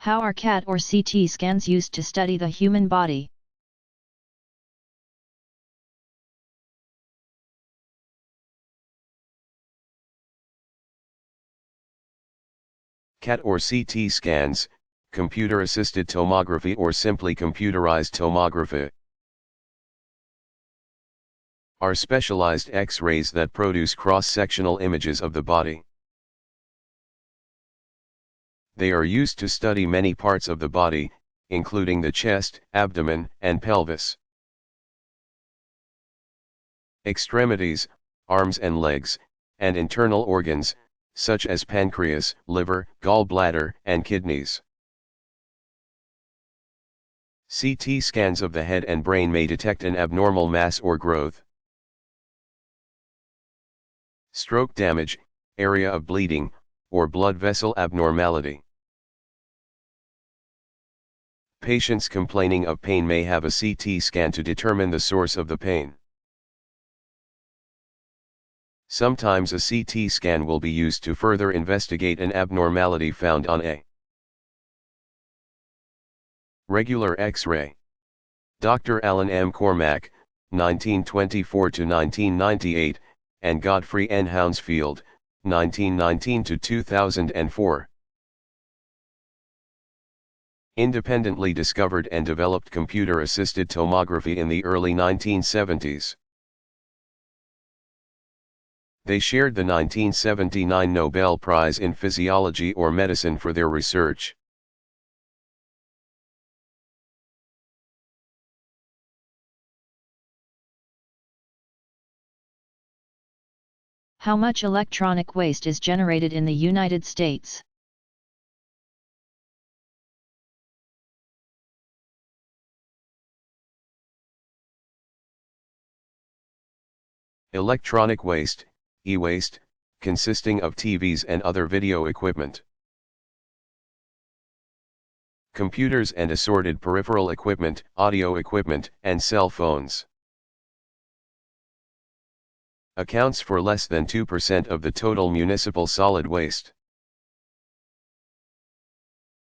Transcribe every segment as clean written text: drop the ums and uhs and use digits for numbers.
How are CAT or CT scans used to study the human body? CAT or CT scans, computer-assisted tomography or simply computerized tomography, are specialized X-rays that produce cross-sectional images of the body. They are used to study many parts of the body, including the chest, abdomen, and pelvis. Extremities, arms and legs, and internal organs, such as pancreas, liver, gallbladder, and kidneys. CT scans of the head and brain may detect an abnormal mass or growth. Stroke damage, area of bleeding, or blood vessel abnormality. Patients complaining of pain may have a CT scan to determine the source of the pain. Sometimes a CT scan will be used to further investigate an abnormality found on a regular X-ray. Dr. Alan M. Cormack, 1924–1998, and Godfrey N. Hounsfield, 1919–2004. Independently discovered and developed computer-assisted tomography in the early 1970s. They shared the 1979 Nobel Prize in Physiology or Medicine for their research. How much electronic waste is generated in the United States? Electronic waste, e-waste, consisting of TVs and other video equipment, computers and assorted peripheral equipment, audio equipment, and cell phones, accounts for less than 2% of the total municipal solid waste.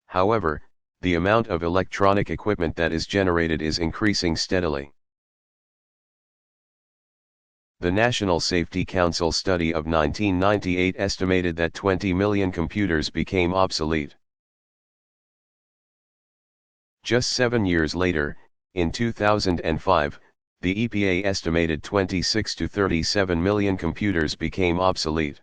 However, the amount of electronic equipment that is generated is increasing steadily. The National Safety Council study of 1998 estimated that 20 million computers became obsolete. Just 7 years later, in 2005, the EPA estimated 26 to 37 million computers became obsolete.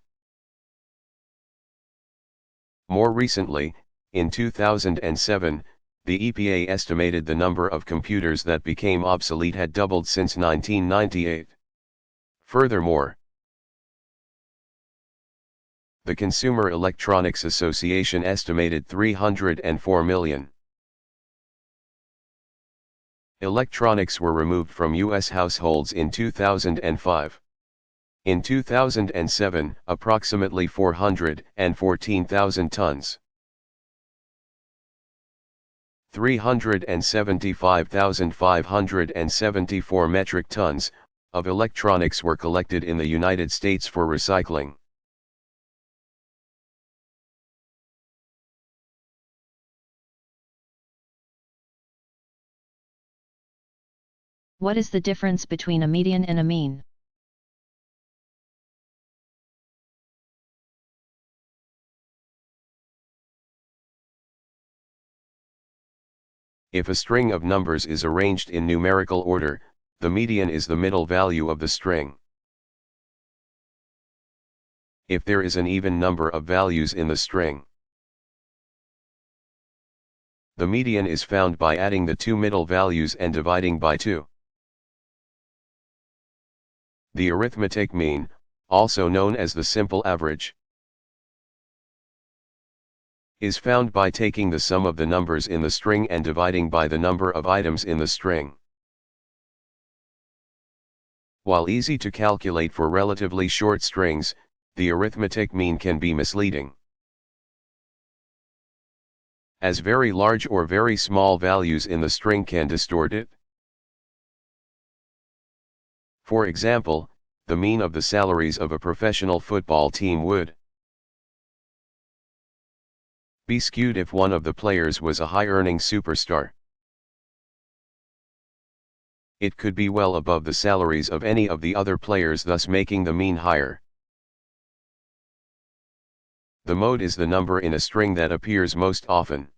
More recently, in 2007, the EPA estimated the number of computers that became obsolete had doubled since 1998. Furthermore, the Consumer Electronics Association estimated 304 million. Electronics were removed from U.S. households in 2005. In 2007, approximately 414,000 tons. 375,574 metric tons of electronics were collected in the United States for recycling. What is the difference between a median and a mean? If a string of numbers is arranged in numerical order, the median is the middle value of the string. If there is an even number of values in the string, the median is found by adding the two middle values and dividing by 2. The arithmetic mean, also known as the simple average, is found by taking the sum of the numbers in the string and dividing by the number of items in the string. While easy to calculate for relatively short strings, the arithmetic mean can be misleading, as very large or very small values in the string can distort it. For example, the mean of the salaries of a professional football team would be skewed if one of the players was a high-earning superstar. It could be well above the salaries of any of the other players, thus making the mean higher. The mode is the number in a string that appears most often.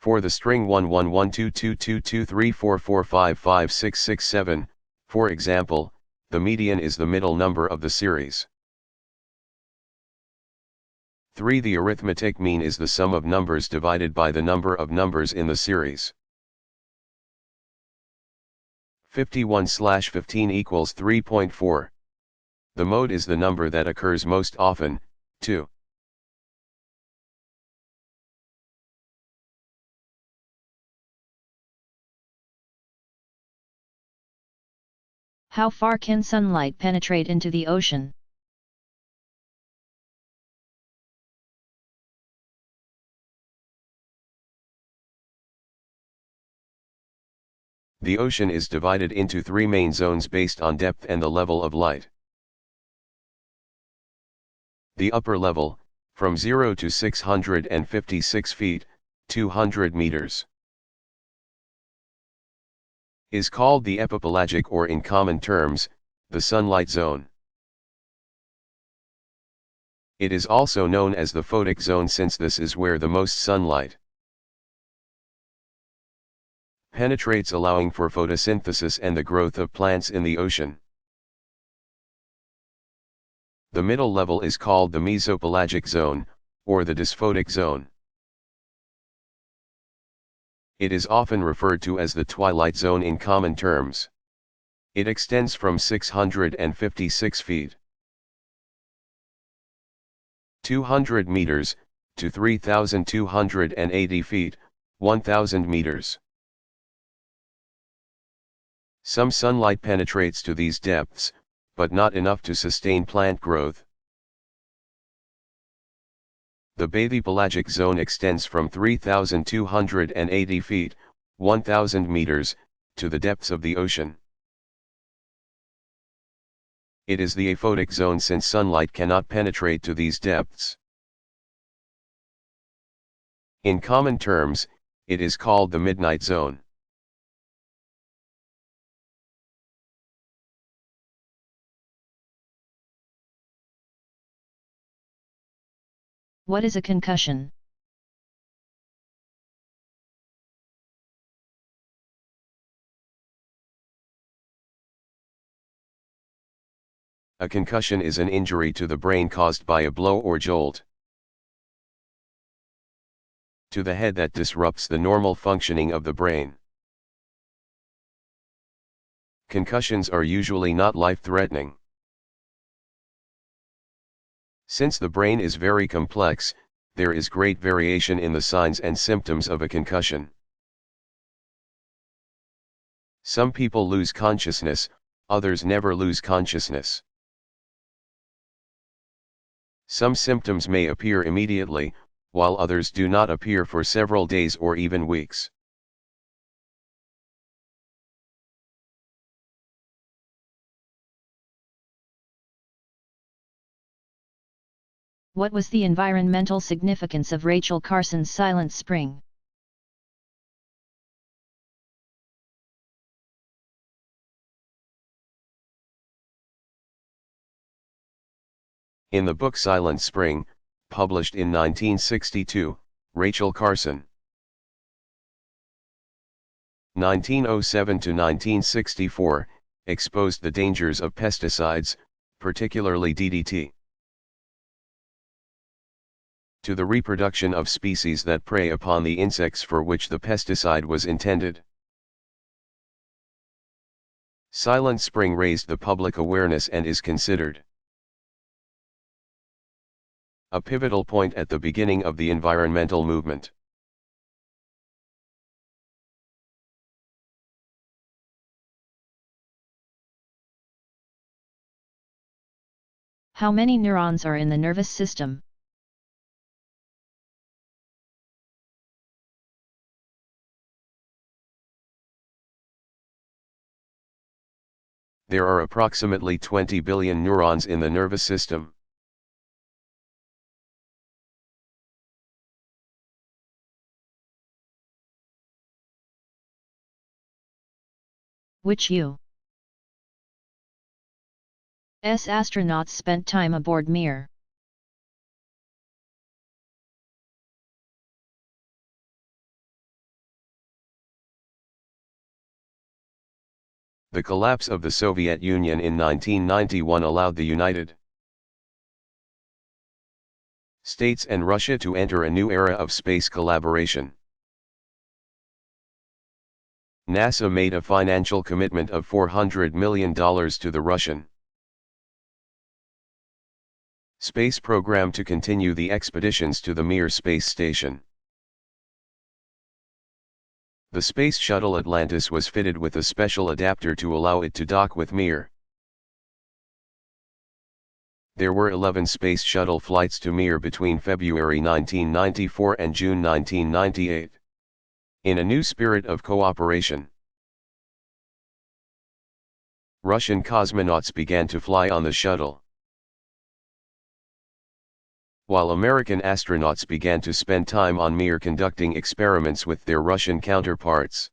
For the string 11122222344556667, for example, the median is the middle number of the series. 3. The arithmetic mean is the sum of numbers divided by the number of numbers in the series. 51/15 equals 3.4. The mode is the number that occurs most often, 2. How far can sunlight penetrate into the ocean? The ocean is divided into 3 main zones based on depth and the level of light. The upper level, from 0 to 656 feet, 200 meters, is called the epipelagic, or in common terms, the sunlight zone. It is also known as the photic zone since this is where the most sunlight penetrates, allowing for photosynthesis and the growth of plants in the ocean. The middle level is called the mesopelagic zone, or the dysphotic zone. It is often referred to as the twilight zone in common terms. It extends from 656 feet, 200 meters, to 3,280 feet, 1,000 meters. Some sunlight penetrates to these depths, but not enough to sustain plant growth. The bathypelagic zone extends from 3,280 feet, 1,000 meters, to the depths of the ocean. It is the aphotic zone since sunlight cannot penetrate to these depths. In common terms, it is called the midnight zone. What is a concussion? A concussion is an injury to the brain caused by a blow or jolt to the head that disrupts the normal functioning of the brain. Concussions are usually not life-threatening. Since the brain is very complex, there is great variation in the signs and symptoms of a concussion. Some people lose consciousness, others never lose consciousness. Some symptoms may appear immediately, while others do not appear for several days or even weeks. What was the environmental significance of Rachel Carson's Silent Spring? In the book Silent Spring, published in 1962, Rachel Carson, 1907 to 1964, exposed the dangers of pesticides, particularly DDT, to the reproduction of species that prey upon the insects for which the pesticide was intended. Silent Spring raised the public awareness and is considered a pivotal point at the beginning of the environmental movement. How many neurons are in the nervous system? There are approximately 20 billion neurons in the nervous system. Which U.S. astronauts spent time aboard Mir? The collapse of the Soviet Union in 1991 allowed the United States and Russia to enter a new era of space collaboration. NASA made a financial commitment of $400 million to the Russian space program to continue the expeditions to the Mir space station. The Space Shuttle Atlantis was fitted with a special adapter to allow it to dock with Mir. There were 11 Space Shuttle flights to Mir between February 1994 and June 1998. In a new spirit of cooperation, Russian cosmonauts began to fly on the shuttle, while American astronauts began to spend time on Mir conducting experiments with their Russian counterparts.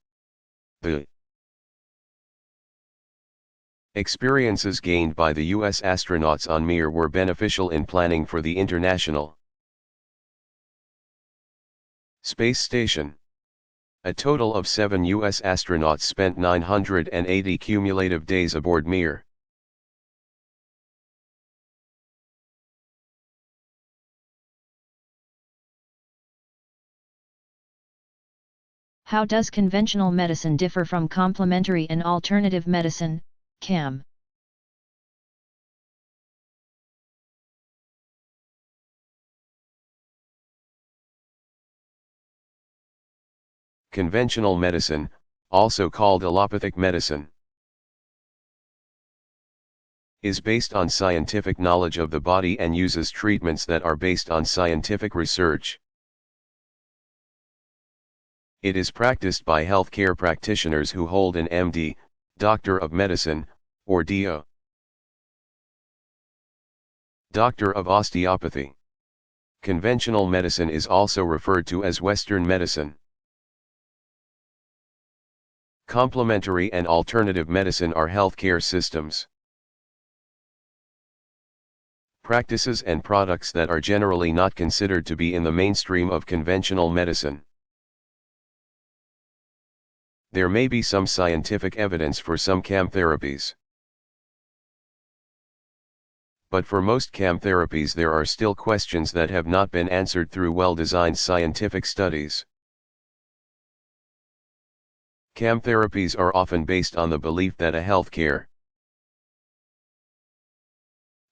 The experiences gained by the U.S. astronauts on Mir were beneficial in planning for the International Space Station. A total of 7 U.S. astronauts spent 980 cumulative days aboard Mir. How does conventional medicine differ from complementary and alternative medicine, CAM? Conventional medicine, also called allopathic medicine, is based on scientific knowledge of the body and uses treatments that are based on scientific research. It is practiced by healthcare practitioners who hold an MD, Doctor of Medicine, or DO, Doctor of Osteopathy. Conventional medicine is also referred to as Western medicine. Complementary and alternative medicine are healthcare systems, practices and products that are generally not considered to be in the mainstream of conventional medicine. There may be some scientific evidence for some CAM therapies, but for most CAM therapies there are still questions that have not been answered through well-designed scientific studies. CAM therapies are often based on the belief that a healthcare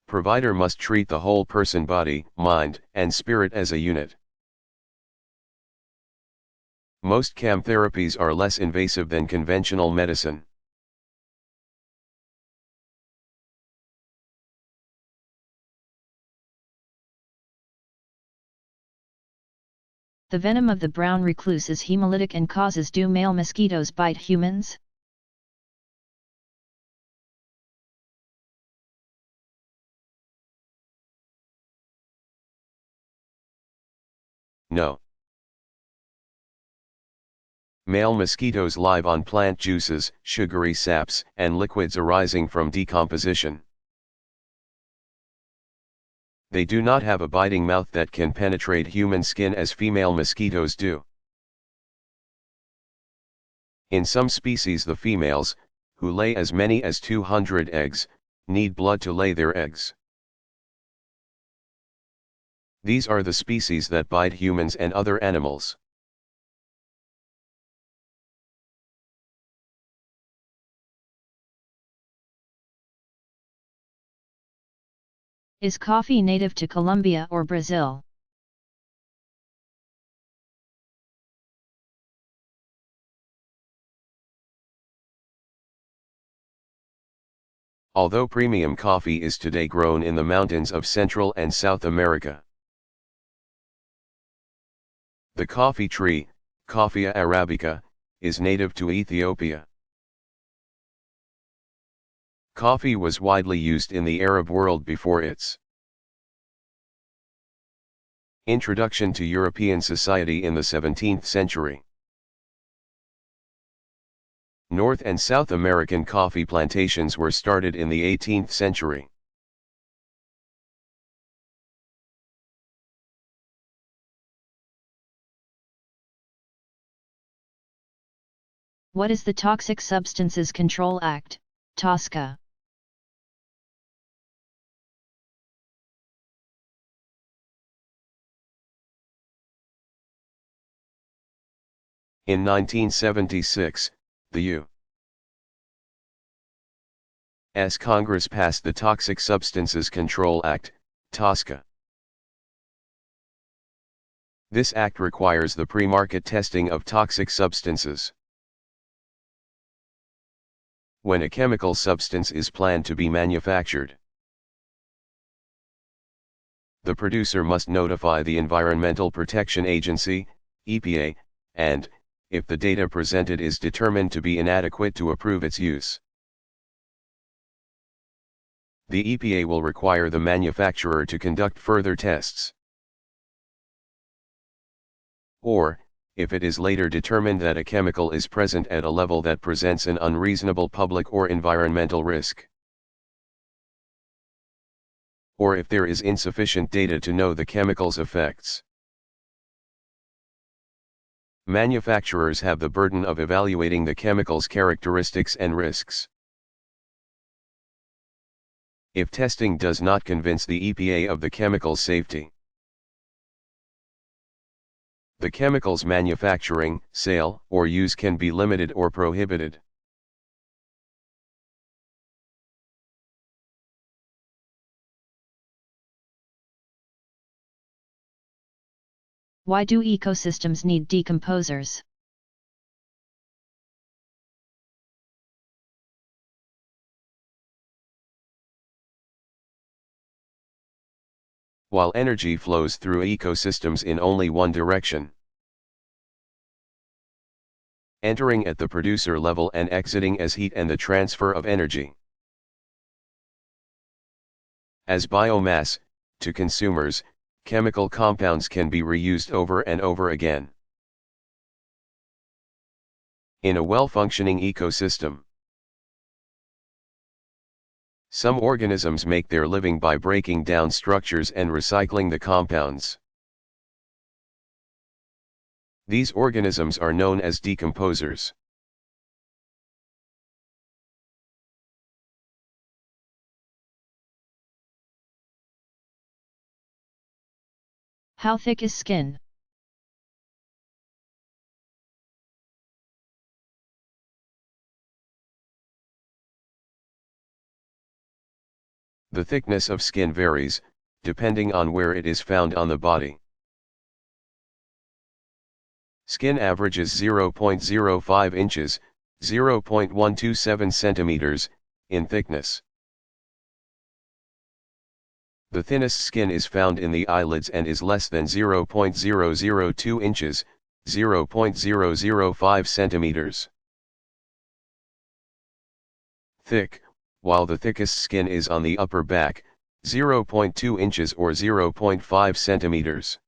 provider must treat the whole person, body, mind, and spirit as a unit. Most CAM therapies are less invasive than conventional medicine. The venom of the brown recluse is hemolytic and causes. Do male mosquitoes bite humans? No. Male mosquitoes live on plant juices, sugary saps, and liquids arising from decomposition. They do not have a biting mouth that can penetrate human skin as female mosquitoes do. In some species, the females, who lay as many as 200 eggs, need blood to lay their eggs. These are the species that bite humans and other animals. Is coffee native to Colombia or Brazil? Although premium coffee is today grown in the mountains of Central and South America, the coffee tree, Coffea arabica, is native to Ethiopia. Coffee was widely used in the Arab world before its introduction to European society in the 17th century. North and South American coffee plantations were started in the 18th century. What is the Toxic Substances Control Act, TSCA? In 1976, the U.S. Congress passed the Toxic Substances Control Act, TSCA. This act requires the pre-market testing of toxic substances. When a chemical substance is planned to be manufactured, the producer must notify the Environmental Protection Agency, EPA, and, if the data presented is determined to be inadequate to approve its use, the EPA will require the manufacturer to conduct further tests. Or, if it is later determined that a chemical is present at a level that presents an unreasonable public or environmental risk, or if there is insufficient data to know the chemical's effects. Manufacturers have the burden of evaluating the chemical's characteristics and risks. If testing does not convince the EPA of the chemical's safety, the chemical's manufacturing, sale, or use can be limited or prohibited. Why do ecosystems need decomposers? While energy flows through ecosystems in only one direction, entering at the producer level and exiting as heat and the transfer of energy as biomass, to consumers, chemical compounds can be reused over and over again. In a well-functioning ecosystem, some organisms make their living by breaking down structures and recycling the compounds. These organisms are known as decomposers. How thick is skin? The thickness of skin varies, depending on where it is found on the body. Skin averages 0.05 inches, 0.127 centimeters, in thickness. The thinnest skin is found in the eyelids and is less than 0.002 inches, 0.005 centimeters. Thick, while the thickest skin is on the upper back, 0.2 inches or 0.5 centimeters.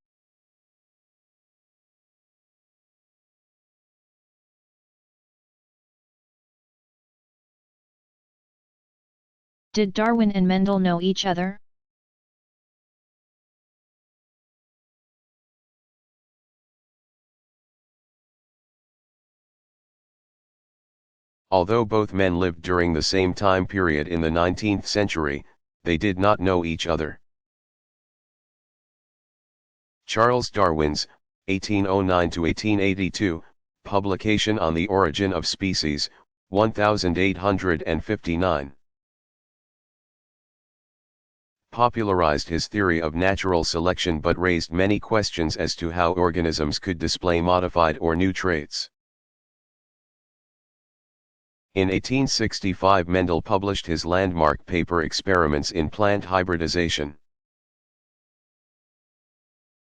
Did Darwin and Mendel know each other? Although both men lived during the same time period in the 19th century, they did not know each other. Charles Darwin's, 1809–1882, publication on the Origin of Species, 1859. Popularized his theory of natural selection but raised many questions as to how organisms could display modified or new traits. In 1865 Mendel published his landmark paper Experiments in Plant Hybridization.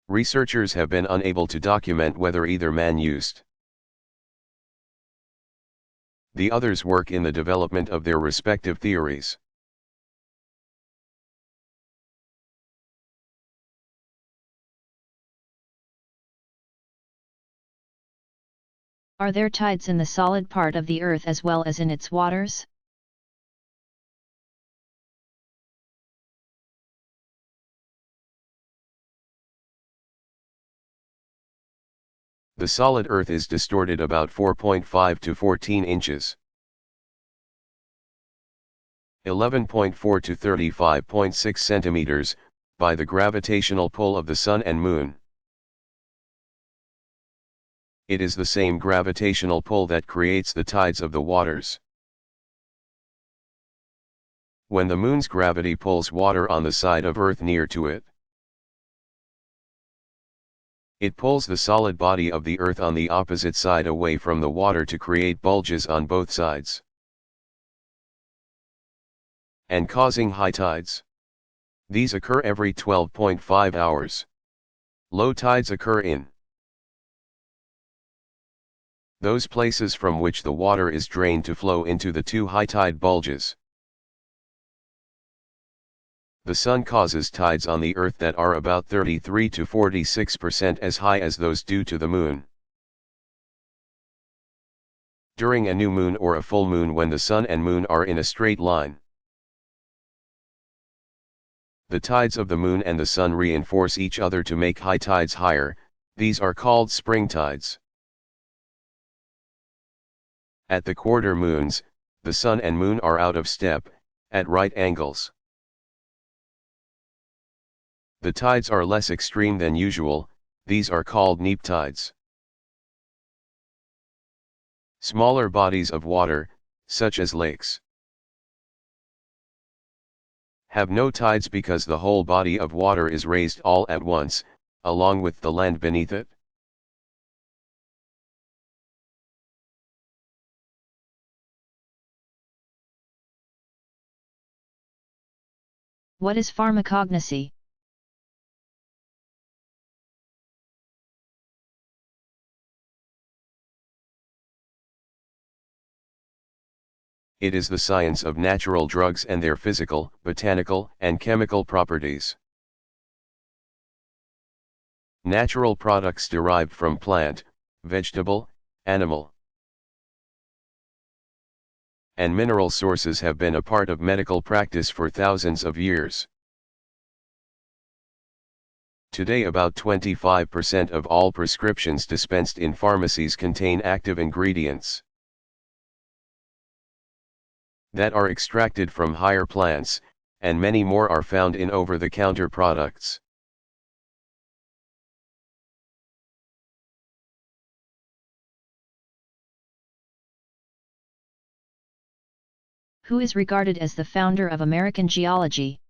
Researchers have been unable to document whether either man used the other's work in the development of their respective theories. Are there tides in the solid part of the Earth as well as in its waters? The solid Earth is distorted about 4.5 to 14 inches. 11.4 to 35.6 centimeters, by the gravitational pull of the Sun and Moon. It is the same gravitational pull that creates the tides of the waters. When the Moon's gravity pulls water on the side of Earth near to it, it pulls the solid body of the Earth on the opposite side away from the water to create bulges on both sides, and causing high tides. These occur every 12.5 hours. Low tides occur in those places from which the water is drained to flow into the two high tide bulges. The Sun causes tides on the Earth that are about 33 to 46% as high as those due to the Moon. During a new moon or a full moon, when the Sun and Moon are in a straight line, the tides of the Moon and the Sun reinforce each other to make high tides higher. These are called spring tides. At the quarter moons, the Sun and Moon are out of step, at right angles. The tides are less extreme than usual. These are called neap tides. Smaller bodies of water, such as lakes, have no tides because the whole body of water is raised all at once, along with the land beneath it. What is pharmacognosy? It is the science of natural drugs and their physical, botanical, and chemical properties. Natural products derived from plant, vegetable, animal, and mineral sources have been a part of medical practice for thousands of years. Today, about 25% of all prescriptions dispensed in pharmacies contain active ingredients that are extracted from higher plants, and many more are found in over-the-counter products. Who is regarded as the founder of American geology?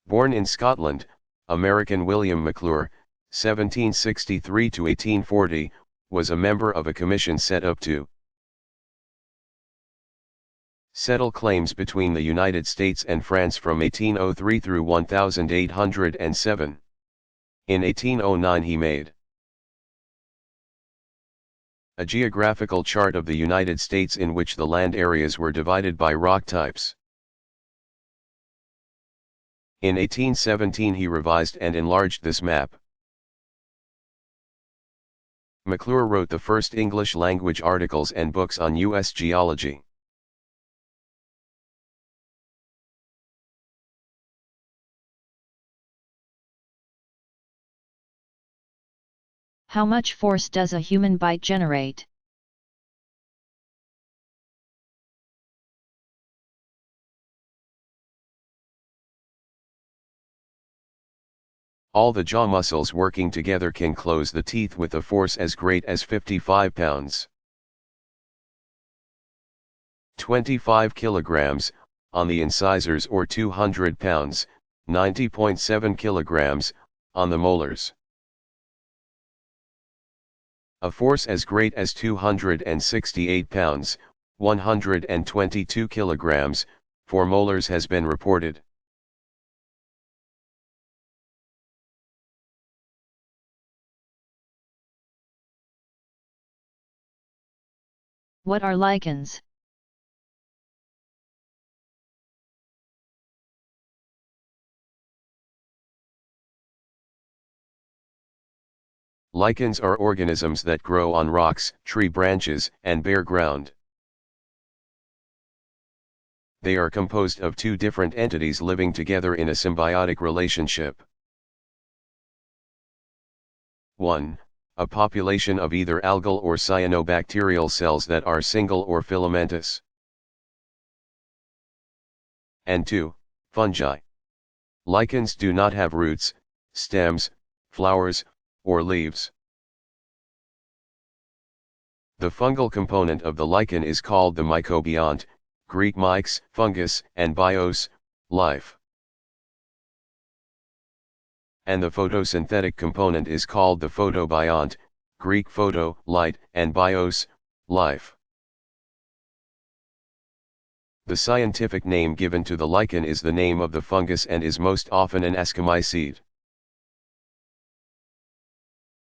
Born in Scotland, American William McClure, 1763 to 1840, was a member of a commission set up to settle claims between the United States and France from 1803 through 1807. In 1809 he made a geographical chart of the United States in which the land areas were divided by rock types. In 1817 he revised and enlarged this map. McClure wrote the first English-language articles and books on U.S. geology. How much force does a human bite generate? All the jaw muscles working together can close the teeth with a force as great as 55 pounds. 25 kilograms, on the incisors, or 200 pounds, 90.7 kilograms, on the molars. A force as great as 268 pounds, 122 kilograms, for molars has been reported. What are lichens? Lichens are organisms that grow on rocks, tree branches, and bare ground. They are composed of two different entities living together in a symbiotic relationship. 1. A population of either algal or cyanobacterial cells that are single or filamentous. And 2. Fungi. Lichens do not have roots, stems, flowers, or leaves. The fungal component of the lichen is called the mycobiont, Greek myx, fungus, and bios, life. And the photosynthetic component is called the photobiont, Greek photo, light, and bios, life. The scientific name given to the lichen is the name of the fungus and is most often an ascomycete.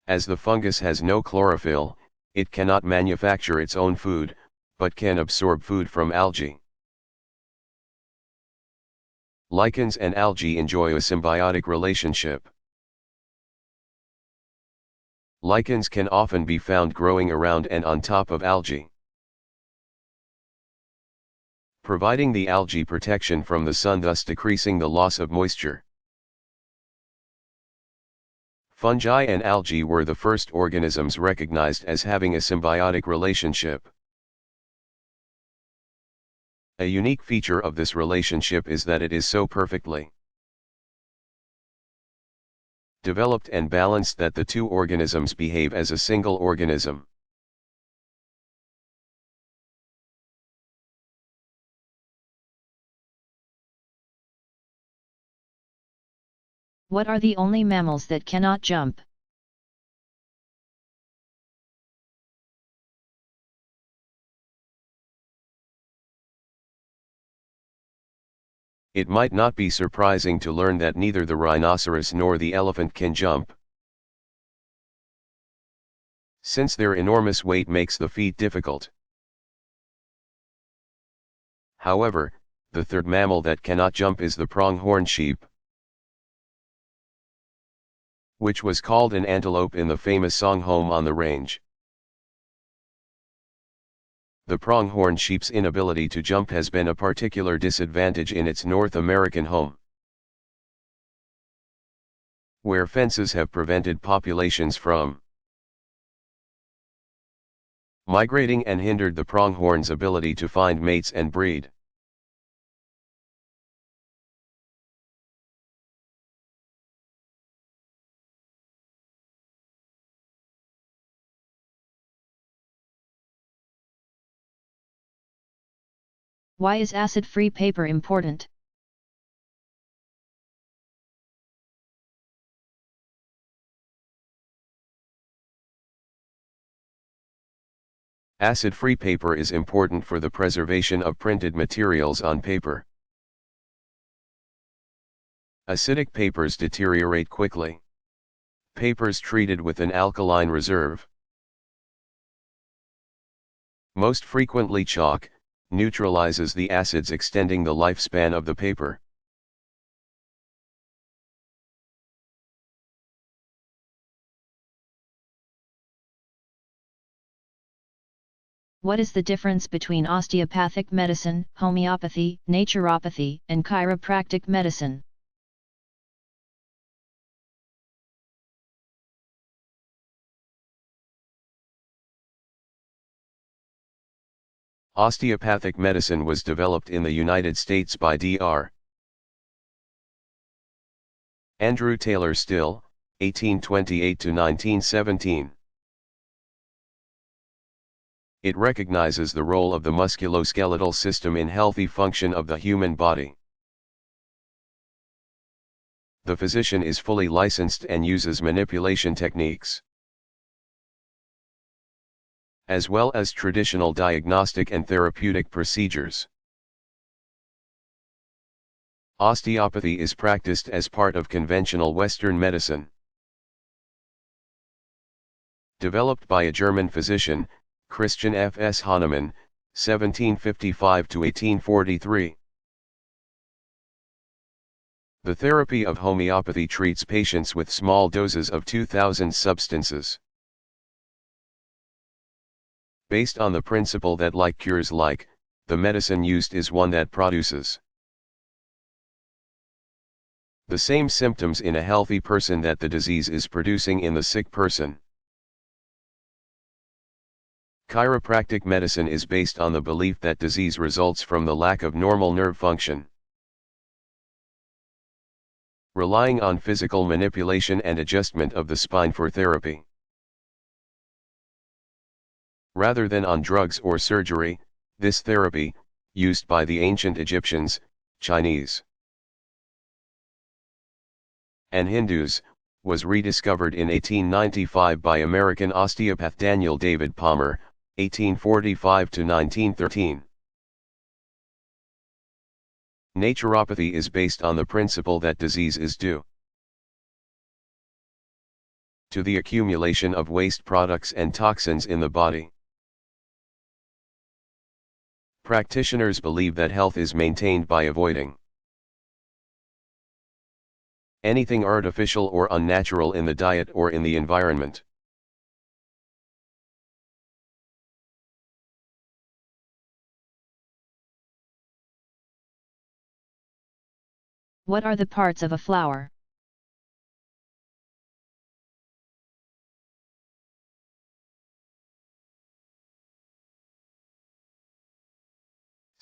As the fungus has no chlorophyll, it cannot manufacture its own food, but can absorb food from algae. Lichens and algae enjoy a symbiotic relationship. Lichens can often be found growing around and on top of algae, providing the algae protection from the sun, thus decreasing the loss of moisture. Fungi and algae were the first organisms recognized as having a symbiotic relationship. A unique feature of this relationship is that it is so perfectly developed and balanced that the two organisms behave as a single organism. What are the only mammals that cannot jump? It might not be surprising to learn that neither the rhinoceros nor the elephant can jump, since their enormous weight makes the feat difficult. However, the third mammal that cannot jump is the pronghorn sheep, which was called an antelope in the famous song Home on the Range. The pronghorn sheep's inability to jump has been a particular disadvantage in its North American home, where fences have prevented populations from migrating and hindered the pronghorn's ability to find mates and breed. Why is acid-free paper important? Acid-free paper is important for the preservation of printed materials on paper. Acidic papers deteriorate quickly. Papers treated with an alkaline reserve, most frequently chalk, neutralizes the acids, extending the lifespan of the paper. What is the difference between osteopathic medicine, homeopathy, naturopathy, and chiropractic medicine? Osteopathic medicine was developed in the United States by Dr. Andrew Taylor Still, 1828 to 1917. It recognizes the role of the musculoskeletal system in healthy function of the human body. The physician is fully licensed and uses manipulation techniques, as well as traditional diagnostic and therapeutic procedures. Osteopathy is practiced as part of conventional Western medicine. Developed by a German physician, Christian F. S. Hahnemann, 1755 to 1843. The therapy of homeopathy treats patients with small doses of 2,000 substances. Based on the principle that like cures like, the medicine used is one that produces the same symptoms in a healthy person that the disease is producing in the sick person. Chiropractic medicine is based on the belief that disease results from the lack of normal nerve function. Relying on physical manipulation and adjustment of the spine for therapy, rather than on drugs or surgery, this therapy, used by the ancient Egyptians, Chinese, and Hindus, was rediscovered in 1895 by American osteopath Daniel David Palmer, 1845 to 1913. Naturopathy is based on the principle that disease is due to the accumulation of waste products and toxins in the body. Practitioners believe that health is maintained by avoiding anything artificial or unnatural in the diet or in the environment. What are the parts of a flower?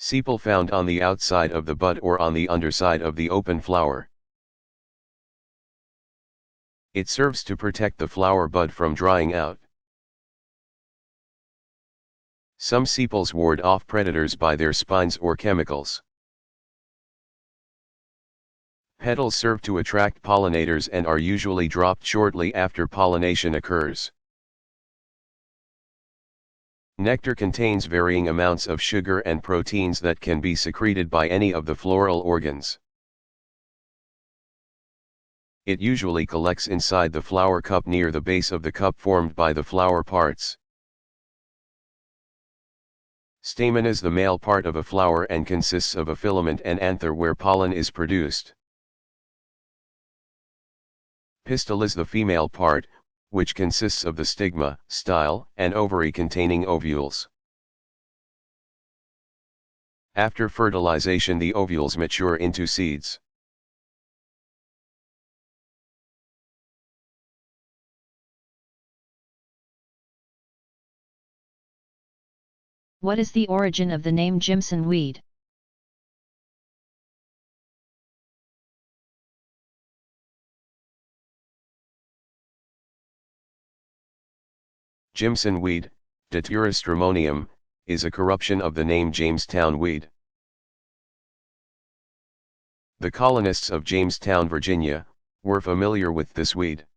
Sepal found on the outside of the bud or on the underside of the open flower. It serves to protect the flower bud from drying out. Some sepals ward off predators by their spines or chemicals. Petals serve to attract pollinators and are usually dropped shortly after pollination occurs. Nectar contains varying amounts of sugar and proteins that can be secreted by any of the floral organs. It usually collects inside the flower cup near the base of the cup formed by the flower parts. Stamen is the male part of a flower and consists of a filament and anther where pollen is produced. Pistil is the female part, which consists of the stigma, style, and ovary containing ovules. After fertilization, the ovules mature into seeds. What is the origin of the name Jimson weed? Jimson weed, Datura stramonium, is a corruption of the name Jamestown weed. The colonists of Jamestown, Virginia, were familiar with this weed.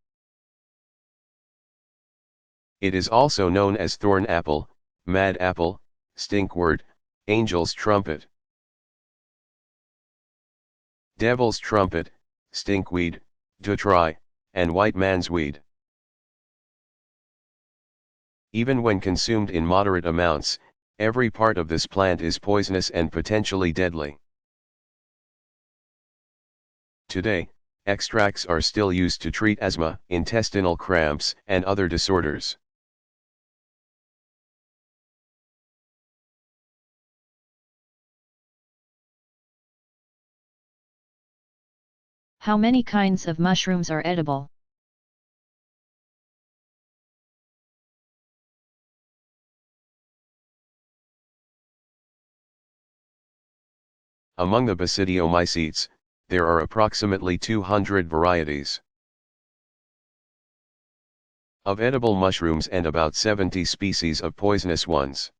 It is also known as thorn apple, mad apple, stinkwort, angel's trumpet, devil's trumpet, stinkweed, dutry, and white man's weed. Even when consumed in moderate amounts, every part of this plant is poisonous and potentially deadly. Today, extracts are still used to treat asthma, intestinal cramps, and other disorders. How many kinds of mushrooms are edible? Among the basidiomycetes, there are approximately 200 varieties of edible mushrooms and about 70 species of poisonous ones.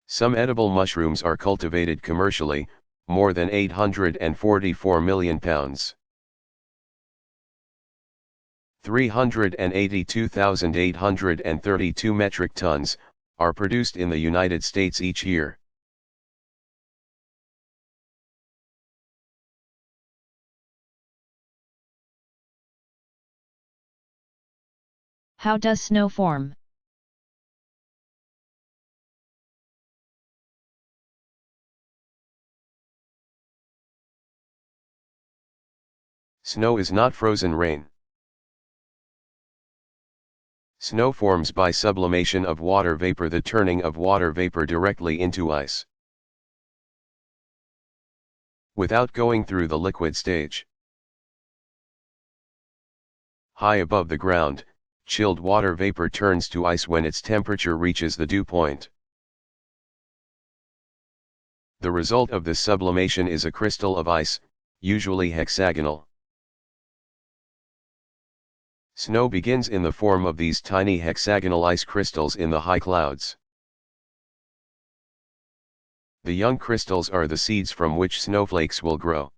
Some edible mushrooms are cultivated commercially, more than 844 million pounds. 382,832 metric tons, are produced in the United States each year. How does snow form? Snow is not frozen rain. Snow forms by sublimation of water vapor, the turning of water vapor directly into ice, without going through the liquid stage. High above the ground, chilled water vapor turns to ice when its temperature reaches the dew point. The result of this sublimation is a crystal of ice, usually hexagonal. Snow begins in the form of these tiny hexagonal ice crystals in the high clouds. The young crystals are the seeds from which snowflakes will grow.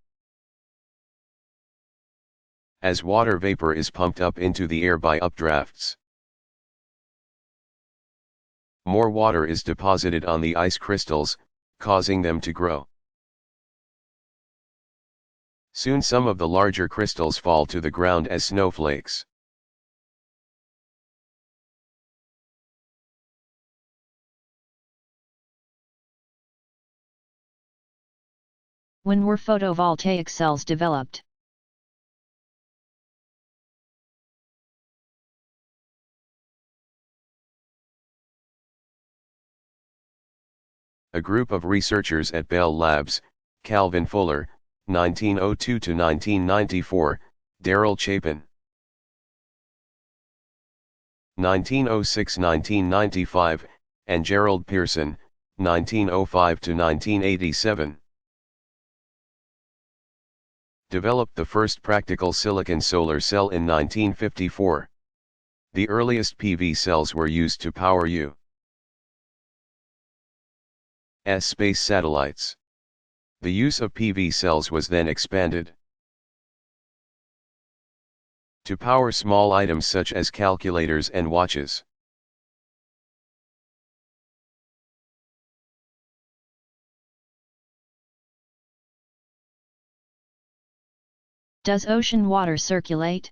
As water vapor is pumped up into the air by updrafts, more water is deposited on the ice crystals, causing them to grow. Soon some of the larger crystals fall to the ground as snowflakes. When were photovoltaic cells developed? A group of researchers at Bell Labs, Calvin Fuller, 1902 to 1994, Darrell Chapin, 1906-1995, and Gerald Pearson, 1905 to 1987, developed the first practical silicon solar cell in 1954. The earliest PV cells were used to power U.S. space satellites. The use of PV cells was then expanded to power small items such as calculators and watches. Does ocean water circulate?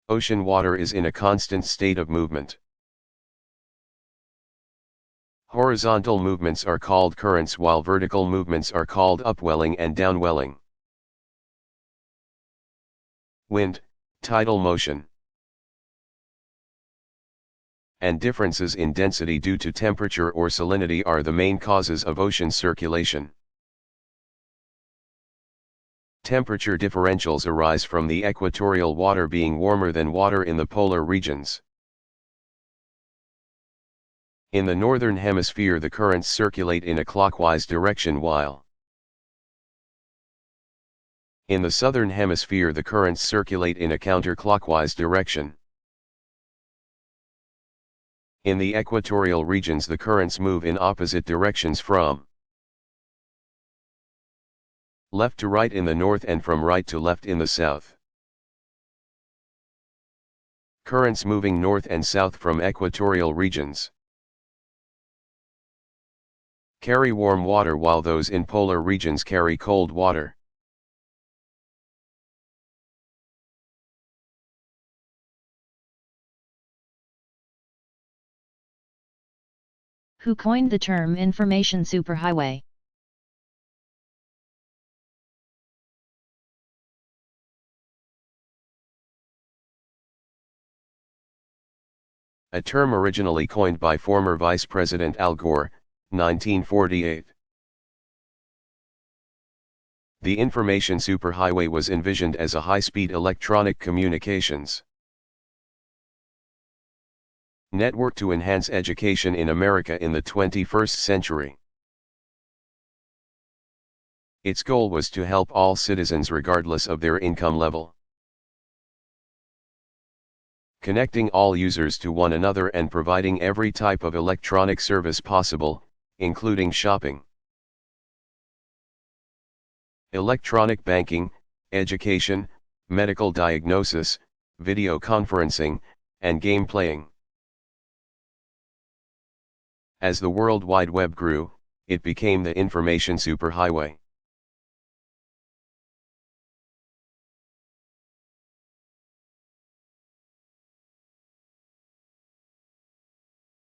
Ocean water is in a constant state of movement. Horizontal movements are called currents, while vertical movements are called upwelling and downwelling. Wind, tidal motion, and differences in density due to temperature or salinity are the main causes of ocean circulation. Temperature differentials arise from the equatorial water being warmer than water in the polar regions. In the northern hemisphere, the currents circulate in a clockwise direction, while in the southern hemisphere the currents circulate in a counterclockwise direction. In the equatorial regions the currents move in opposite directions from left to right in the north and from right to left in the south. Currents moving north and south from equatorial regions carry warm water, while those in polar regions carry cold water. Who coined the term information superhighway? A term originally coined by former Vice President Al Gore, 1948. The information superhighway was envisioned as a high-speed electronic communications network to enhance education in America in the 21st century. Its goal was to help all citizens regardless of their income level, connecting all users to one another and providing every type of electronic service possible, including shopping, electronic banking, education, medical diagnosis, video conferencing, and game playing. As the World Wide Web grew, it became the information superhighway.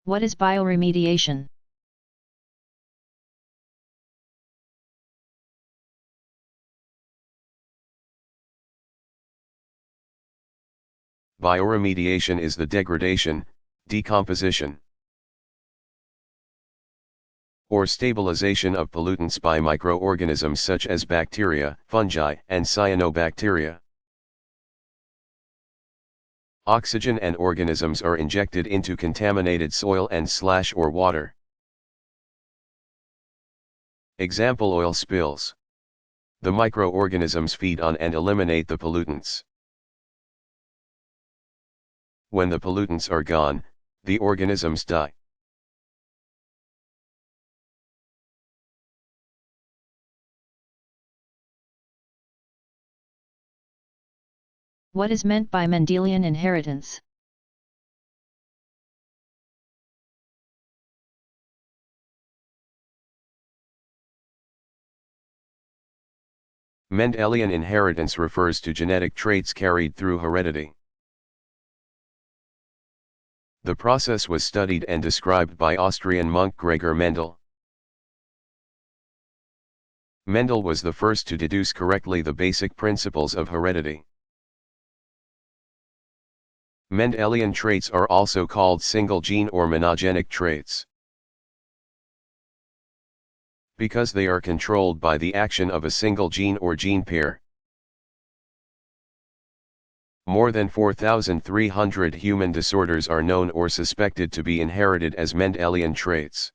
What is bioremediation? Bioremediation is the degradation, decomposition, or stabilization of pollutants by microorganisms such as bacteria, fungi, and cyanobacteria. Oxygen and organisms are injected into contaminated soil and/or water. Example: oil spills. The microorganisms feed on and eliminate the pollutants. When the pollutants are gone, the organisms die. What is meant by Mendelian inheritance? Mendelian inheritance refers to genetic traits carried through heredity. The process was studied and described by Austrian monk Gregor Mendel. Mendel was the first to deduce correctly the basic principles of heredity. Mendelian traits are also called single gene or monogenic traits, because they are controlled by the action of a single gene or gene pair. More than 4,300 human disorders are known or suspected to be inherited as Mendelian traits,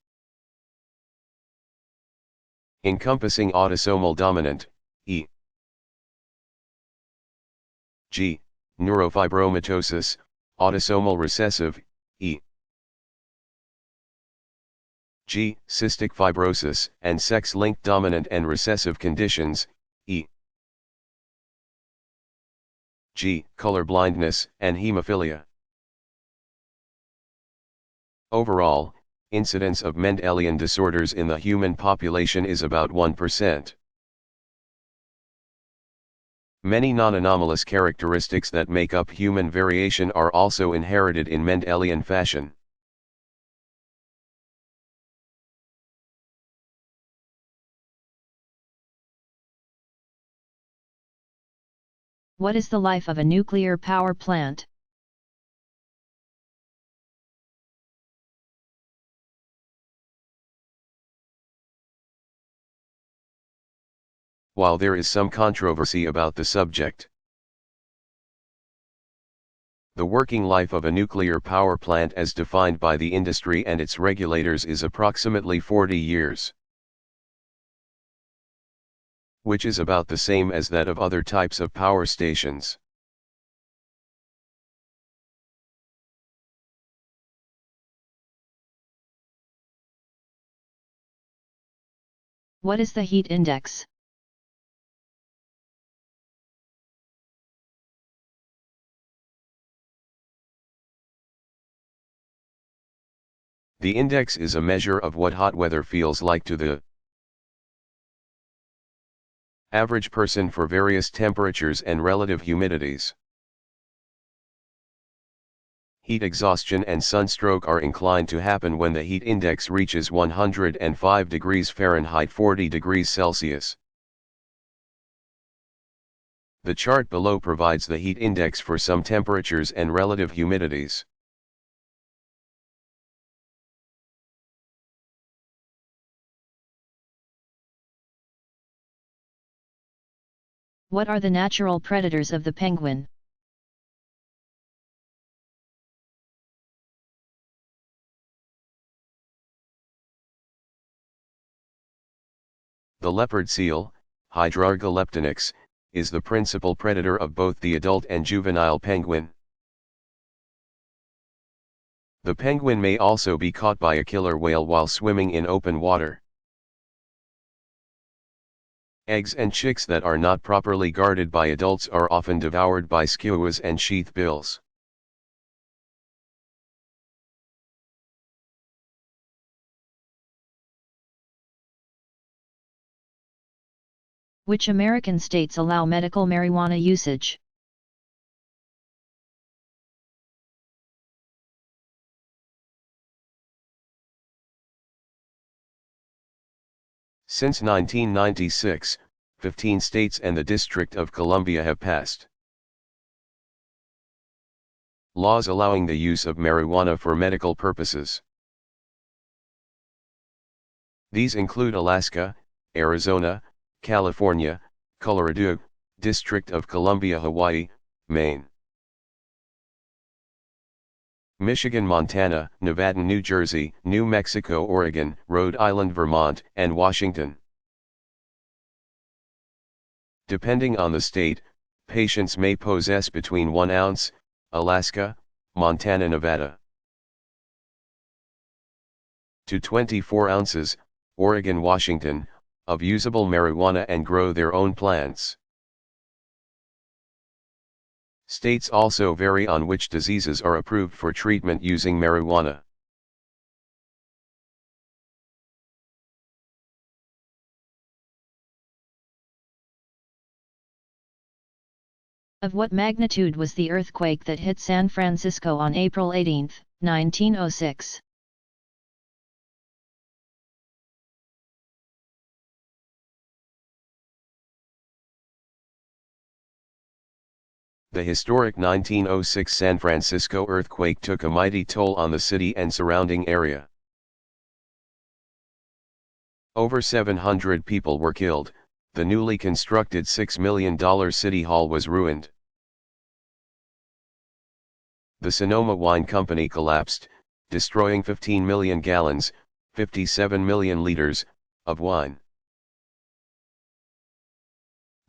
encompassing autosomal dominant, e.g., neurofibromatosis, autosomal recessive, e.g., cystic fibrosis, and sex-linked dominant and recessive conditions, e.g., color blindness and hemophilia. Overall, incidence of Mendelian disorders in the human population is about 1%. Many non-anomalous characteristics that make up human variation are also inherited in Mendelian fashion. What is the life of a nuclear power plant? While there is some controversy about the subject, the working life of a nuclear power plant as defined by the industry and its regulators is approximately 40 years. Which is about the same as that of other types of power stations. What is the heat index? The index is a measure of what hot weather feels like to the average person for various temperatures and relative humidities. Heat exhaustion and sunstroke are inclined to happen when the heat index reaches 105 degrees Fahrenheit 40 degrees Celsius. The chart below provides the heat index for some temperatures and relative humidities. What are the natural predators of the penguin? The leopard seal, Hydrarga leptonix, is the principal predator of both the adult and juvenile penguin. The penguin may also be caught by a killer whale while swimming in open water. Eggs and chicks that are not properly guarded by adults are often devoured by skuas and sheathbills. Which American states allow medical marijuana usage? Since 1996, 15 states and the District of Columbia have passed Laws allowing the use of marijuana for medical purposes. These include Alaska, Arizona, California, Colorado, District of Columbia, Hawaii, Maine, Michigan, Montana, Nevada, New Jersey, New Mexico, Oregon, Rhode Island, Vermont, and Washington. Depending on the state, patients may possess between 1 ounce, Alaska, Montana, Nevada, to 24 ounces, Oregon, Washington, of usable marijuana and grow their own plants. States also vary on which diseases are approved for treatment using marijuana. Of what magnitude was the earthquake that hit San Francisco on April 18, 1906? The historic 1906 San Francisco earthquake took a mighty toll on the city and surrounding area. Over 700 people were killed. The newly constructed $6 million City Hall was ruined. The Sonoma Wine Company collapsed, destroying 15 million gallons, 57 million liters, of wine.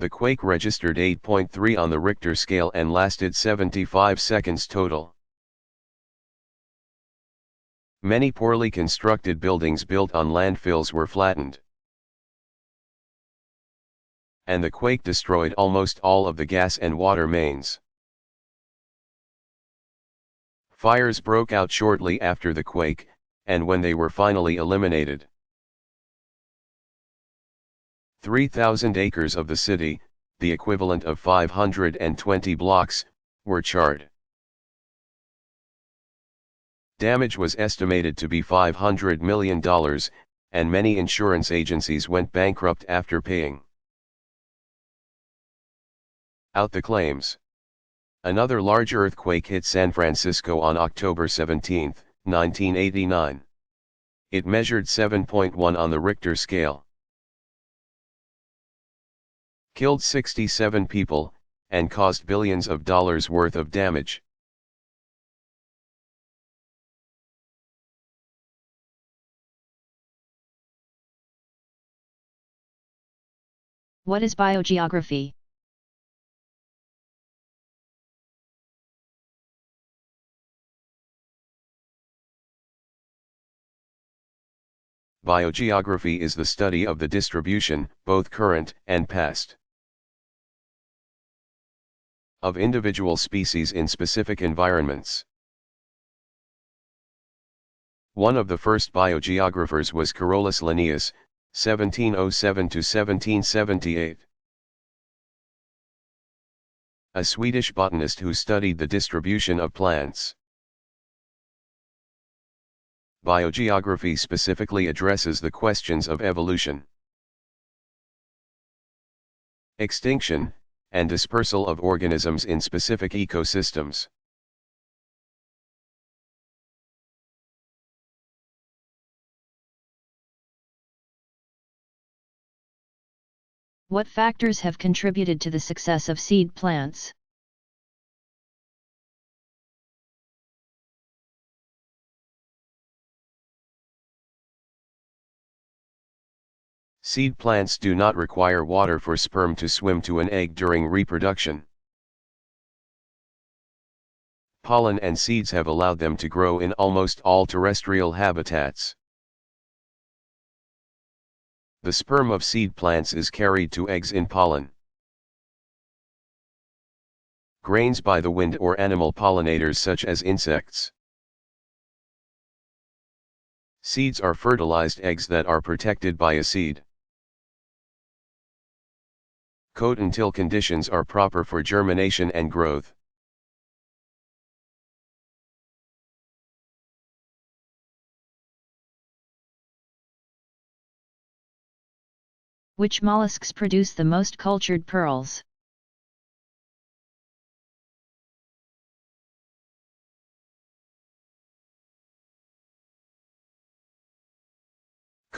The quake registered 8.3 on the Richter scale and lasted 75 seconds total. Many poorly constructed buildings built on landfills were flattened. And the quake destroyed almost all of the gas and water mains. Fires broke out shortly after the quake, and when they were finally eliminated, 3,000 acres of the city, the equivalent of 520 blocks, were charred. Damage was estimated to be $500 million, and many insurance agencies went bankrupt after paying out the claims. Another large earthquake hit San Francisco on October 17, 1989. It measured 7.1 on the Richter scale, killed 67 people, and caused billions of dollars worth of damage. What is biogeography? Biogeography is the study of the distribution, both current and past, of individual species in specific environments. One of the first biogeographers was Carolus Linnaeus, 1707 to 1778. A Swedish botanist who studied the distribution of plants. Biogeography specifically addresses the questions of evolution, extinction, and dispersal of organisms in specific ecosystems. What factors have contributed to the success of seed plants? Seed plants do not require water for sperm to swim to an egg during reproduction. Pollen and seeds have allowed them to grow in almost all terrestrial habitats. The sperm of seed plants is carried to eggs in pollen grains by the wind or animal pollinators such as insects. Seeds are fertilized eggs that are protected by a seed coat until conditions are proper for germination and growth. Which mollusks produce the most cultured pearls?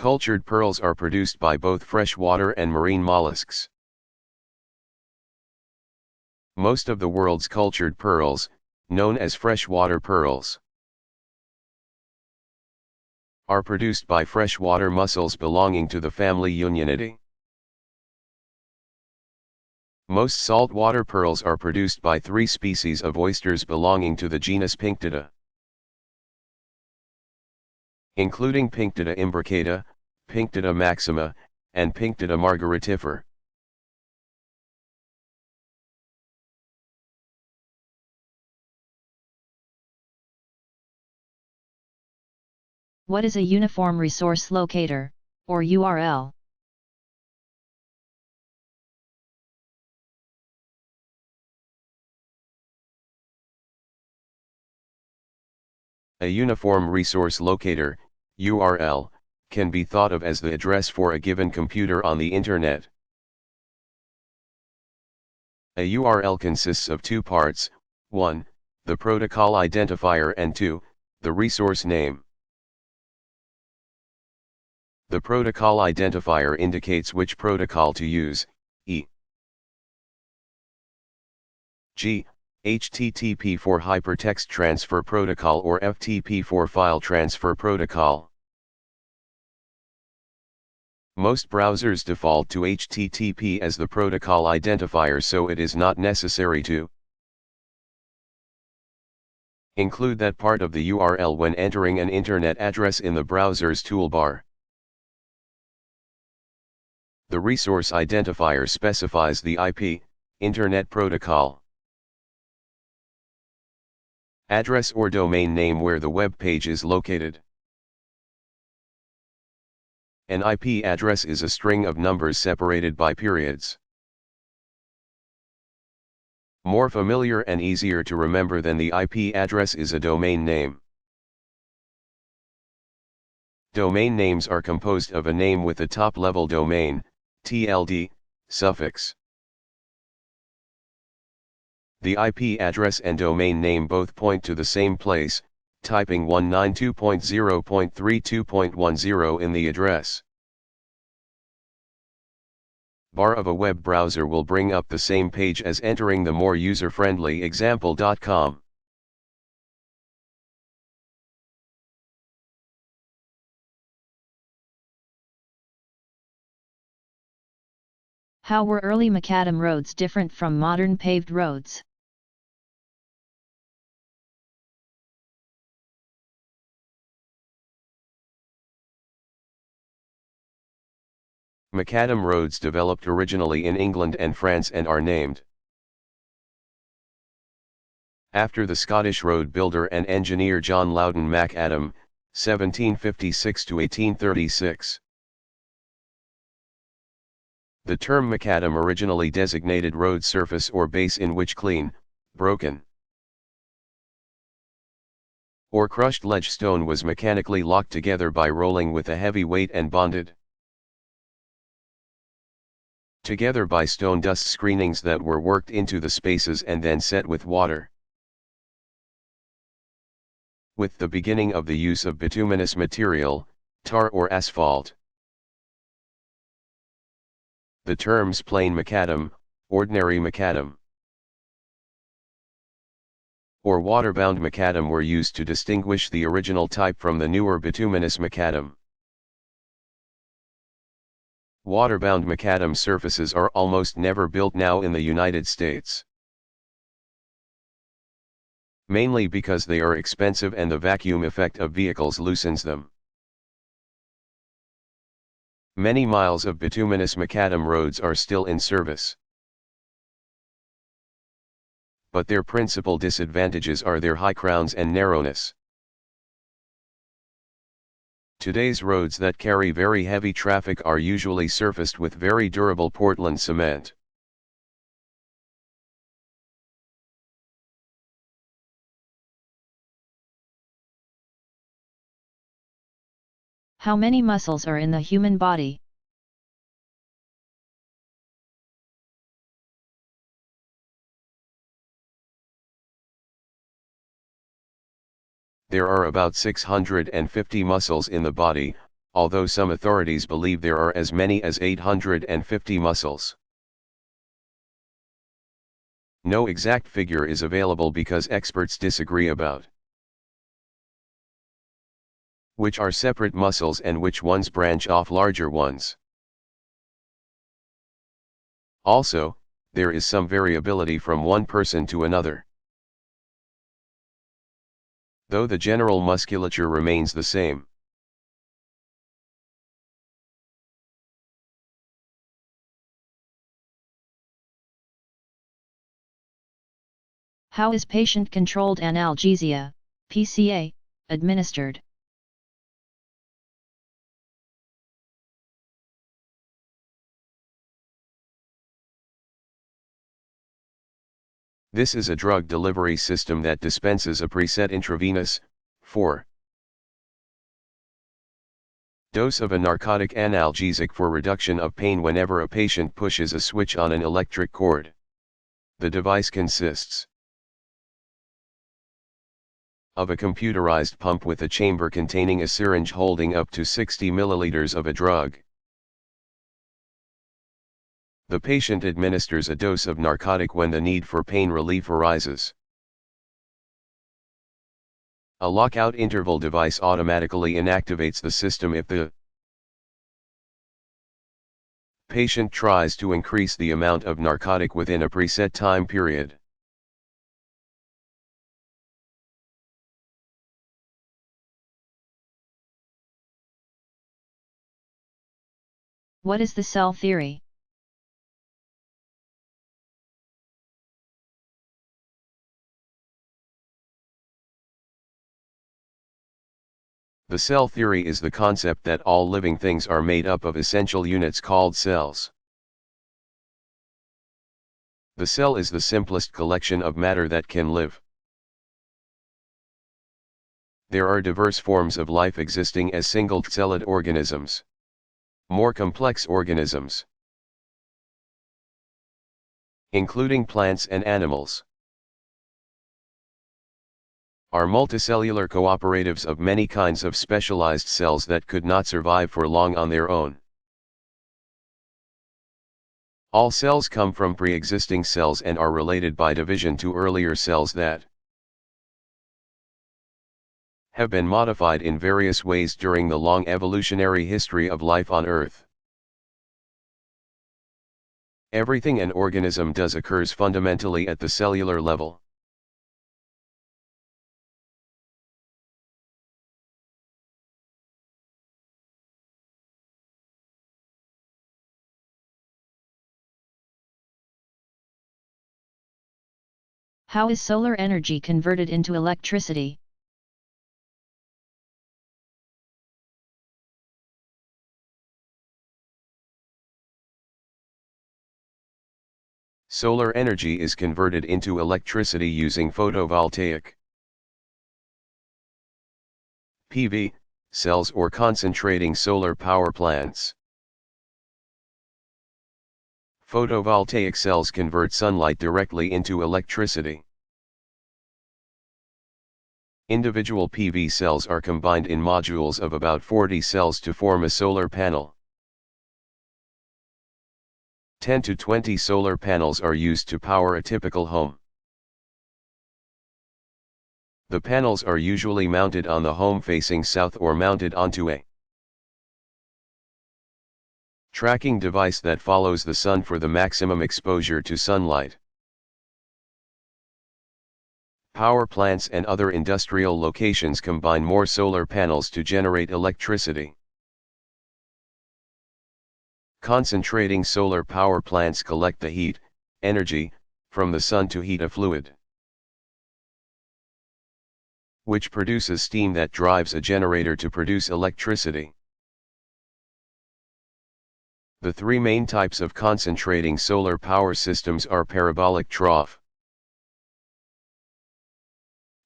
Cultured pearls are produced by both freshwater and marine mollusks. Most of the world's cultured pearls, known as freshwater pearls, are produced by freshwater mussels belonging to the family Unionidae. Most saltwater pearls are produced by 3 species of oysters belonging to the genus Pinctida, including Pinctida imbricata, Pinctida maxima, and Pinctida margaritifera. What is a Uniform Resource Locator, or URL? A Uniform Resource Locator, URL, can be thought of as the address for a given computer on the Internet. A URL consists of 2 parts, 1, the protocol identifier, and 2, the resource name. The protocol identifier indicates which protocol to use, e.g., HTTP for Hypertext Transfer Protocol or FTP for File Transfer Protocol. Most browsers default to HTTP as the protocol identifier, so it is not necessary to include that part of the URL when entering an internet address in the browser's toolbar. The resource identifier specifies the IP, Internet Protocol, address or domain name where the web page is located. An IP address is a string of numbers separated by periods. More familiar and easier to remember than the IP address is a domain name. Domain names are composed of a name with a top-level domain, TLD, suffix. The IP address and domain name both point to the same place, typing 192.0.32.10 in the address bar of a web browser will bring up the same page as entering the more user-friendly example.com. How were early macadam roads different from modern paved roads? Macadam roads developed originally in England and France and are named after the Scottish road builder and engineer John Loudon MacAdam, 1756 to 1836. The term macadam originally designated road surface or base in which clean, broken, or crushed ledge stone was mechanically locked together by rolling with a heavy weight and bonded together by stone dust screenings that were worked into the spaces and then set with water. With the beginning of the use of bituminous material, tar or asphalt, the terms plain macadam, ordinary macadam, or water-bound macadam were used to distinguish the original type from the newer bituminous macadam. Water-bound macadam surfaces are almost never built now in the United States, mainly because they are expensive and the vacuum effect of vehicles loosens them. Many miles of bituminous macadam roads are still in service, but their principal disadvantages are their high crowns and narrowness. Today's roads that carry very heavy traffic are usually surfaced with very durable Portland cement. How many muscles are in the human body? There are about 650 muscles in the body, although some authorities believe there are as many as 850 muscles. No exact figure is available because experts disagree about which are separate muscles and which ones branch off larger ones. Also, there is some variability from one person to another, though the general musculature remains the same. How is patient-controlled analgesia, PCA, administered? This is a drug delivery system that dispenses a preset intravenous, 4 dose of a narcotic analgesic for reduction of pain whenever a patient pushes a switch on an electric cord. The device consists of a computerized pump with a chamber containing a syringe holding up to 60 milliliters of a drug. The patient administers a dose of narcotic when the need for pain relief arises. A lockout interval device automatically inactivates the system if the patient tries to increase the amount of narcotic within a preset time period. What is the cell theory? The cell theory is the concept that all living things are made up of essential units called cells. The cell is the simplest collection of matter that can live. There are diverse forms of life existing as single-celled organisms. More complex organisms, including plants and animals, are multicellular cooperatives of many kinds of specialized cells that could not survive for long on their own. All cells come from pre-existing cells and are related by division to earlier cells that have been modified in various ways during the long evolutionary history of life on Earth. Everything an organism does occurs fundamentally at the cellular level. How is solar energy converted into electricity? Solar energy is converted into electricity using photovoltaic PV cells or concentrating solar power plants. Photovoltaic cells convert sunlight directly into electricity. Individual PV cells are combined in modules of about 40 cells to form a solar panel. 10 to 20 solar panels are used to power a typical home. The panels are usually mounted on the home facing south or mounted onto a tracking device that follows the sun for the maximum exposure to sunlight. Power plants and other industrial locations combine more solar panels to generate electricity. Concentrating solar power plants collect the heat, energy, from the sun to heat a fluid, which produces steam that drives a generator to produce electricity. The three main types of concentrating solar power systems are parabolic trough,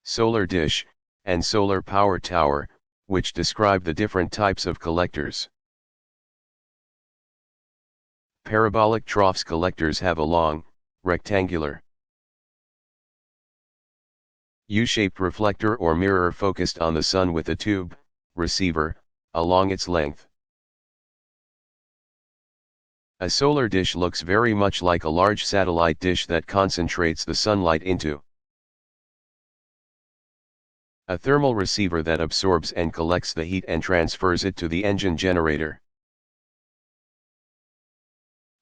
solar dish, and solar power tower, which describe the different types of collectors. Parabolic troughs collectors have a long, rectangular, U-shaped reflector or mirror focused on the sun with a tube, receiver, along its length. A solar dish looks very much like a large satellite dish that concentrates the sunlight into a thermal receiver that absorbs and collects the heat and transfers it to the engine generator.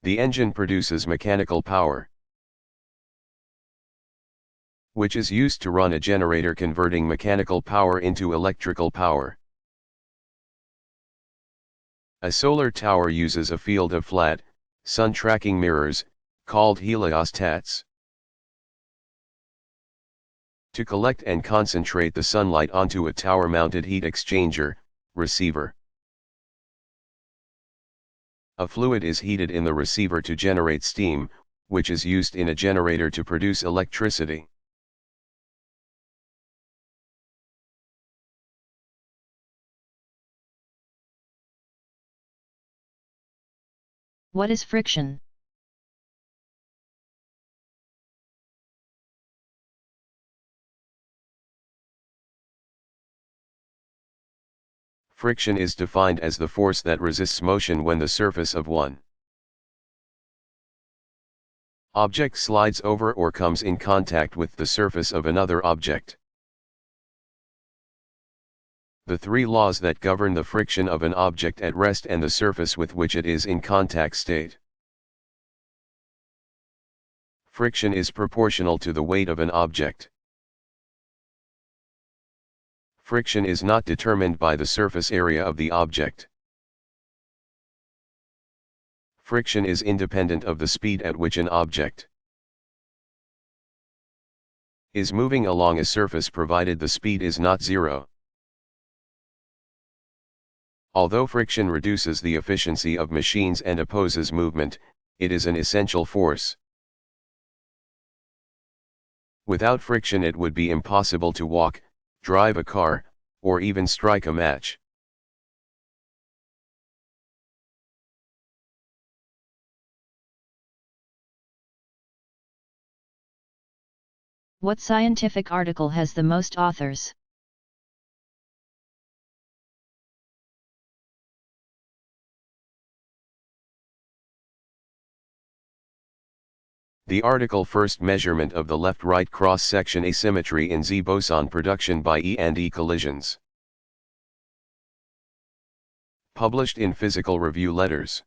The engine produces mechanical power, which is used to run a generator, converting mechanical power into electrical power. A solar tower uses a field of flat, sun tracking mirrors, called heliostats, to collect and concentrate the sunlight onto a tower-mounted heat exchanger, receiver. A fluid is heated in the receiver to generate steam, which is used in a generator to produce electricity. What is friction? Friction is defined as the force that resists motion when the surface of one object slides over or comes in contact with the surface of another object. The three laws that govern the friction of an object at rest and the surface with which it is in contact state. Friction is proportional to the weight of an object. Friction is not determined by the surface area of the object. Friction is independent of the speed at which an object is moving along a surface, provided the speed is not zero. Although friction reduces the efficiency of machines and opposes movement, it is an essential force. Without friction it would be impossible to walk, drive a car, or even strike a match. What scientific article has the most authors? The article First Measurement of the Left-Right Cross-Section Asymmetry in Z Boson Production by E&E Collisions. Published in Physical Review Letters.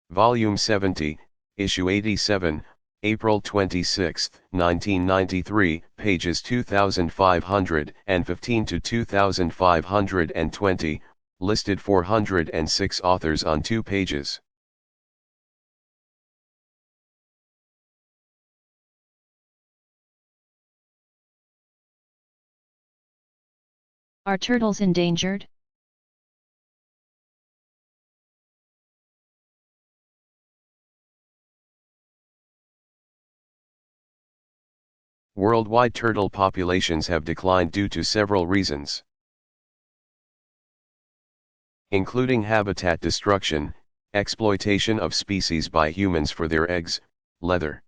Volume 70, Issue 87, April 26, 1993, pages 2515 to 2520, listed 406 authors on 2 pages. Are turtles endangered? Worldwide turtle populations have declined due to several reasons, including habitat destruction, exploitation of species by humans for their eggs, leather,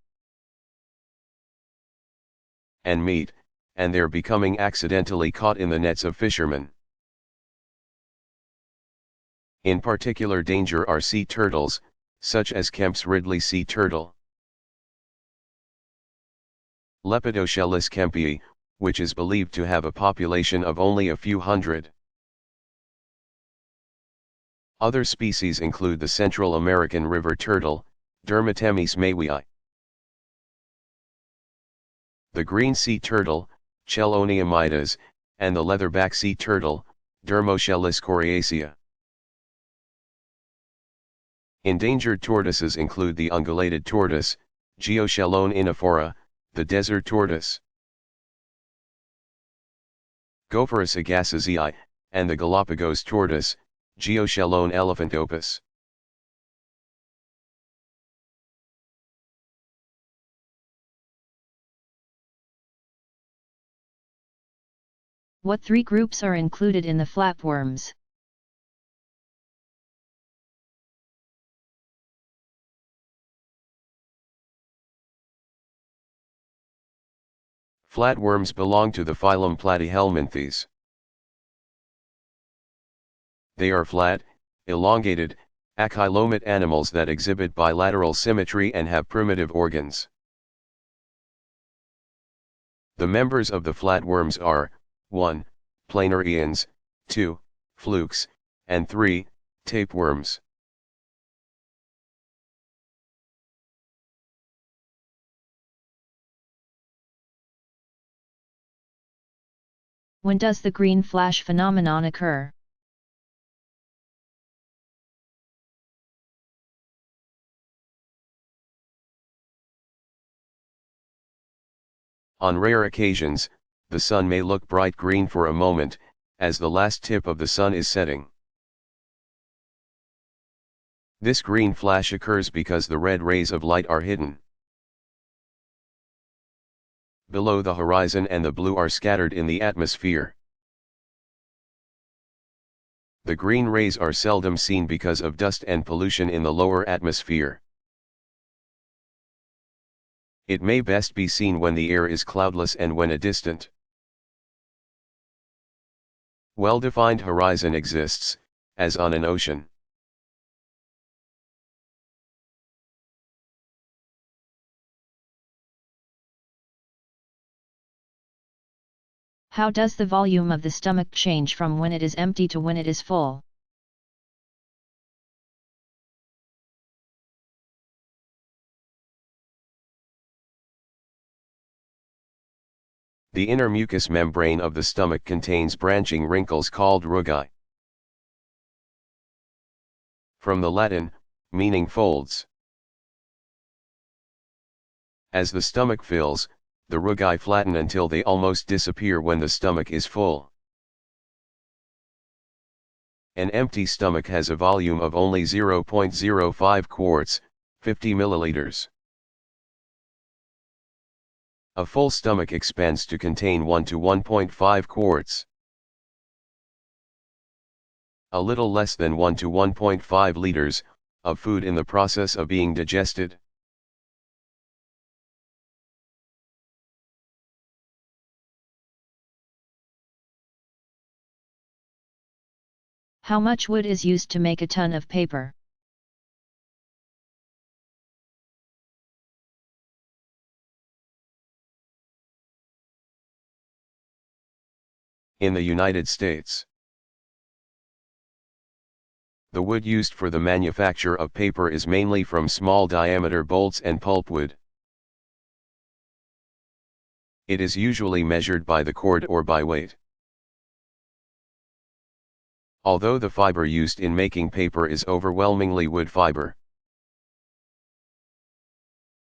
and meat, and their becoming accidentally caught in the nets of fishermen. In particular danger are sea turtles, such as Kemp's Ridley sea turtle, Lepidoscelis kempii, which is believed to have a population of only a few hundred. Other species include the Central American river turtle, Dermatemis mawii, the green sea turtle, Chelonia, and the leatherback sea turtle, Dermochelis coriacea. Endangered tortoises include the ungulated tortoise, Geochelone inophora, the desert tortoise, Gopherus agassizii, and the Galapagos tortoise, Geochelone elephantopus. What 3 groups are included in the flatworms? Flatworms belong to the phylum Platyhelminthes. They are flat, elongated, achylomate animals that exhibit bilateral symmetry and have primitive organs. The members of the flatworms are 1. Planar eons, 2. Flukes, and 3. Tapeworms. When does the green flash phenomenon occur? On rare occasions, the sun may look bright green for a moment, as the last tip of the sun is setting. This green flash occurs because the red rays of light are hidden below the horizon and the blue are scattered in the atmosphere. The green rays are seldom seen because of dust and pollution in the lower atmosphere. It may best be seen when the air is cloudless and when a distant, well-defined horizon exists, as on an ocean. How does the volume of the stomach change from when it is empty to when it is full? The inner mucous membrane of the stomach contains branching wrinkles called rugae. From the Latin, meaning folds. As the stomach fills, the rugae flatten until they almost disappear when the stomach is full. An empty stomach has a volume of only 0.05 quarts, 50 milliliters. A full stomach expands to contain 1 to 1.5 quarts. A little less than 1 to 1.5 liters, of food in the process of being digested. How much wood is used to make a ton of paper? In the United States, the wood used for the manufacture of paper is mainly from small diameter bolts and pulpwood. It is usually measured by the cord or by weight. Although the fiber used in making paper is overwhelmingly wood fiber,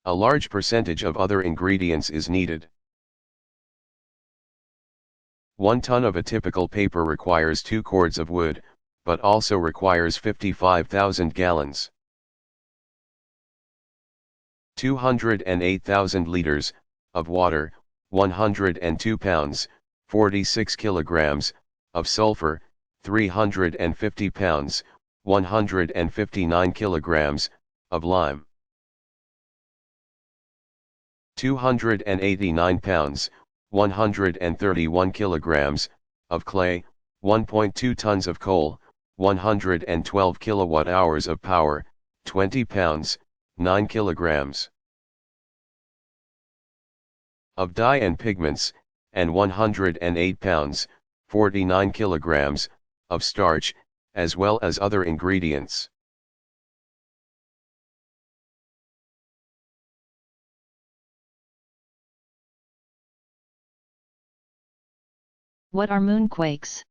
a large percentage of other ingredients is needed. 1 ton of a typical paper requires 2 cords of wood, but also requires 55,000 gallons. 208,000 liters, of water, 102 pounds, 46 kilograms, of sulfur, 350 pounds, 159 kilograms, of lime. 289 pounds, 131 kilograms, of clay, 1.2 tons of coal, 112 kilowatt-hours of power, 20 pounds, 9 kilograms. Of dye and pigments, and 108 pounds, 49 kilograms, of starch, as well as other ingredients. What are moonquakes?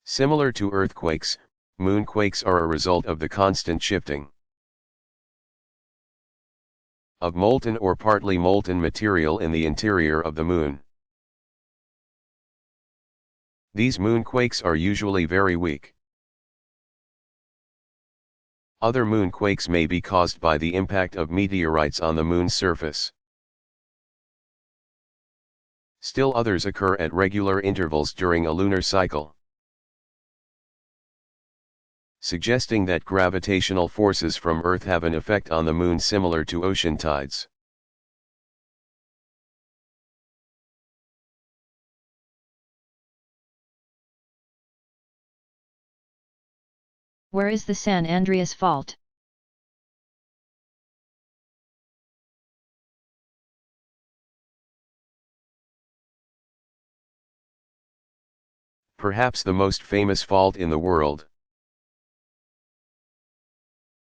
Similar to earthquakes, moonquakes are a result of the constant shifting of molten or partly molten material in the interior of the moon. These moonquakes are usually very weak. Other moonquakes may be caused by the impact of meteorites on the moon's surface. Still others occur at regular intervals during a lunar cycle, suggesting that gravitational forces from Earth have an effect on the moon similar to ocean tides. Where is the San Andreas Fault? Perhaps the most famous fault in the world.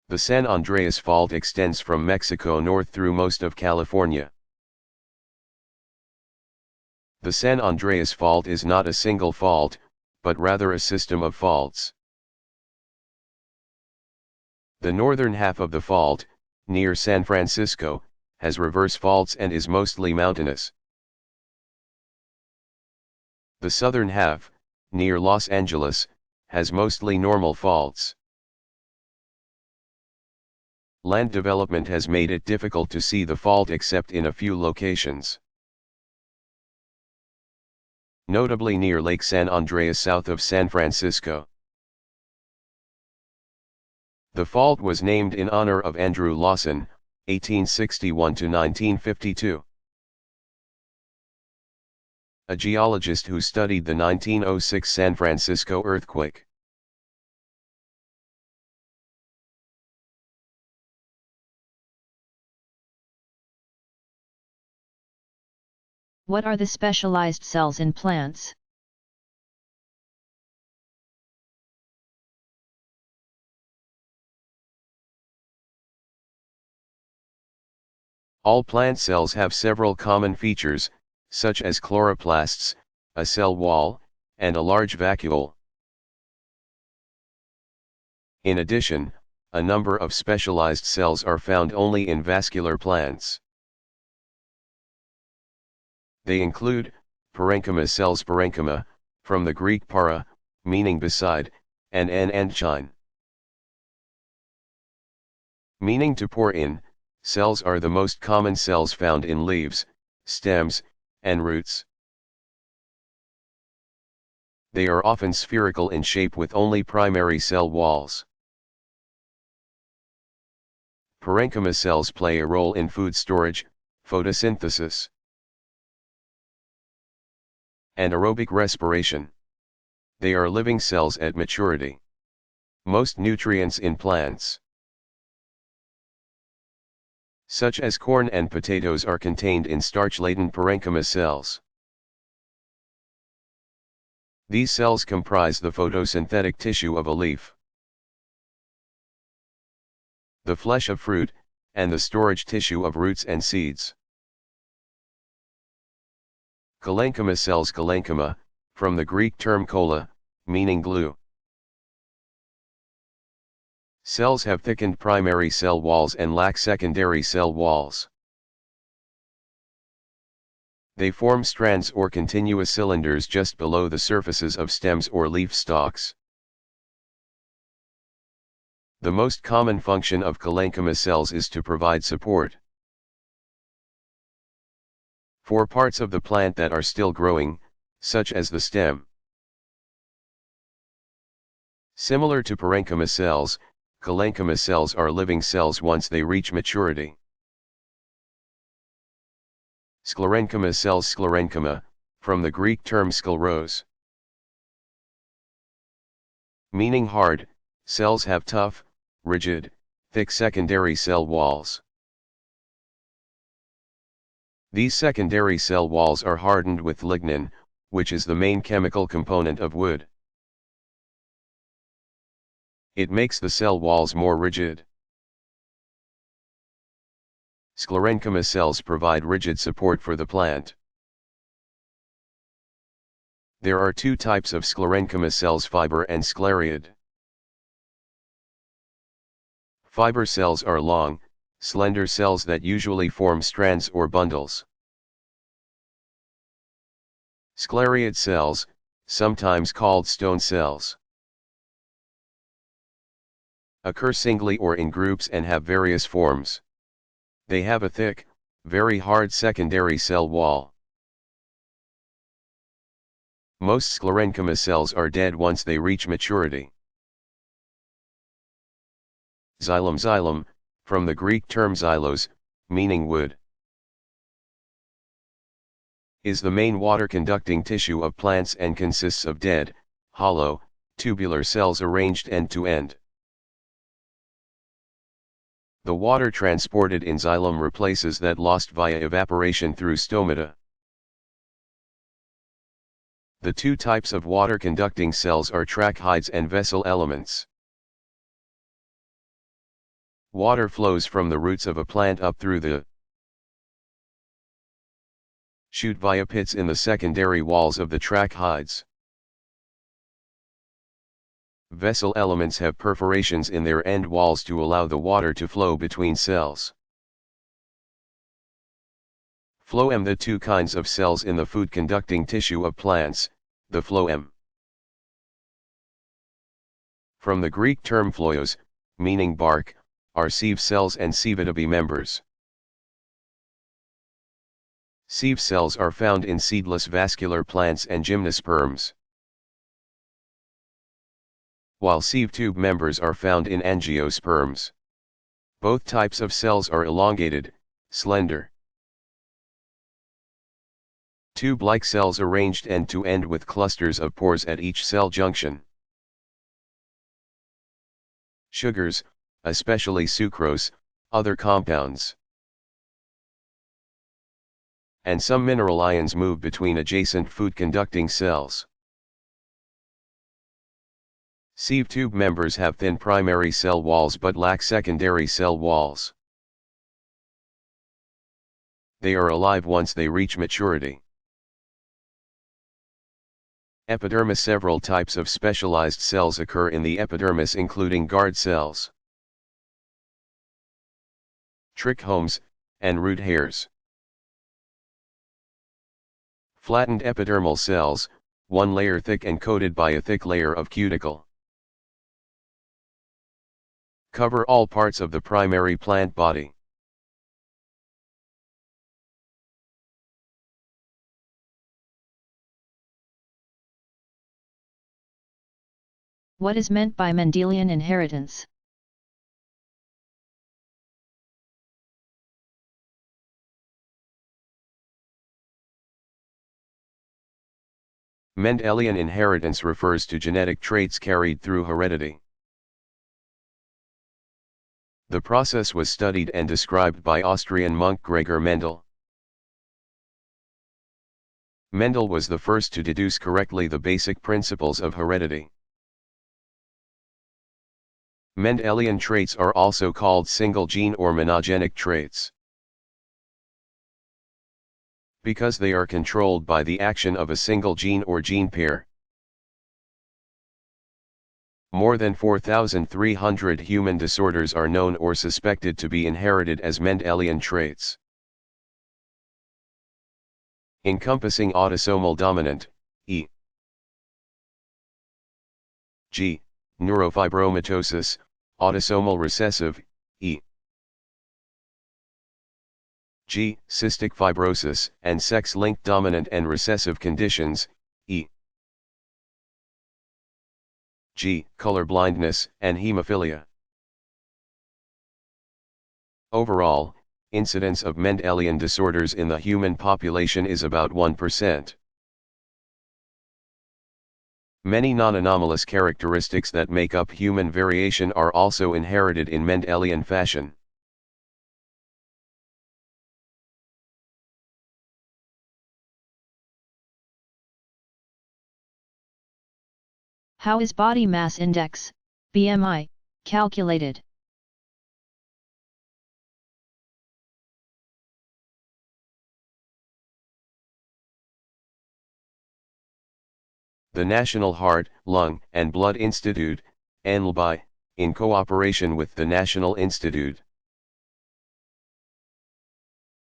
The San Andreas Fault extends from Mexico north through most of California. The San Andreas Fault is not a single fault, but rather a system of faults. The northern half of the fault, near San Francisco, has reverse faults and is mostly mountainous. The southern half, near Los Angeles, has mostly normal faults. Land development has made it difficult to see the fault except in a few locations. Notably near Lake San Andreas south of San Francisco. The fault was named in honor of Andrew Lawson, 1861 to 1952. A geologist who studied the 1906 San Francisco earthquake. What are the specialized cells in plants? All plant cells have several common features, such as chloroplasts, a cell wall, and a large vacuole. In addition, a number of specialized cells are found only in vascular plants. They include parenchyma cells, parenchyma, from the Greek para, meaning beside, and enchine, meaning to pour in. Cells are the most common cells found in leaves, stems, and roots. They are often spherical in shape with only primary cell walls. Parenchyma cells play a role in food storage, photosynthesis, and aerobic respiration. They are living cells at maturity. Most nutrients in plants, such as corn and potatoes, are contained in starch-laden parenchyma cells. These cells comprise the photosynthetic tissue of a leaf, the flesh of fruit, and the storage tissue of roots and seeds. Collenchyma cells, collenchyma, from the Greek term kolla, meaning glue. Cells have thickened primary cell walls and lack secondary cell walls. They form strands or continuous cylinders just below the surfaces of stems or leaf stalks. The most common function of collenchyma cells is to provide support for parts of the plant that are still growing, such as the stem. Similar to parenchyma cells, collenchyma cells are living cells once they reach maturity. Sclerenchyma cells, sclerenchyma, from the Greek term skleros, meaning hard. Cells have tough, rigid, thick secondary cell walls. These secondary cell walls are hardened with lignin, which is the main chemical component of wood. It makes the cell walls more rigid. Sclerenchyma cells provide rigid support for the plant. There are two types of sclerenchyma cells, fiber and sclereid. Fiber cells are long, slender cells that usually form strands or bundles. Sclereid cells, sometimes called stone cells, occur singly or in groups and have various forms. They have a thick, very hard secondary cell wall. Most sclerenchyma cells are dead once they reach maturity. Xylem, xylem, from the Greek term xylos, meaning wood, is the main water-conducting tissue of plants and consists of dead, hollow, tubular cells arranged end to end. The water transported in xylem replaces that lost via evaporation through stomata. The two types of water-conducting cells are tracheids and vessel elements. Water flows from the roots of a plant up through the shoot via pits in the secondary walls of the tracheids. Vessel elements have perforations in their end walls to allow the water to flow between cells. Phloem. The two kinds of cells in the food-conducting tissue of plants, the phloem. From the Greek term phloios, meaning bark, are sieve cells and sievitae members. Sieve cells are found in seedless vascular plants and gymnosperms, while sieve tube members are found in angiosperms. Both types of cells are elongated, slender, tube-like cells arranged end-to-end with clusters of pores at each cell junction. Sugars, especially sucrose, other compounds, and some mineral ions move between adjacent food-conducting cells. Sieve tube members have thin primary cell walls but lack secondary cell walls. They are alive once they reach maturity. Epidermis. Several types of specialized cells occur in the epidermis, including guard cells, trichomes, and root hairs. Flattened epidermal cells, one layer thick and coated by a thick layer of cuticle, cover all parts of the primary plant body. What is meant by Mendelian inheritance? Mendelian inheritance refers to genetic traits carried through heredity. The process was studied and described by Austrian monk Gregor Mendel. Mendel was the first to deduce correctly the basic principles of heredity. Mendelian traits are also called single gene or monogenic traits, because they are controlled by the action of a single gene or gene pair. More than 4,300 human disorders are known or suspected to be inherited as Mendelian traits, encompassing autosomal dominant, e.g., neurofibromatosis, autosomal recessive, e.g., cystic fibrosis, and sex-linked dominant and recessive conditions, e.g., color blindness and hemophilia. Overall, incidence of Mendelian disorders in the human population is about 1%. Many non-anomalous characteristics that make up human variation are also inherited in Mendelian fashion. How is body mass index, BMI, calculated? The National Heart, Lung, and Blood Institute, NLBI, in cooperation with the National Institute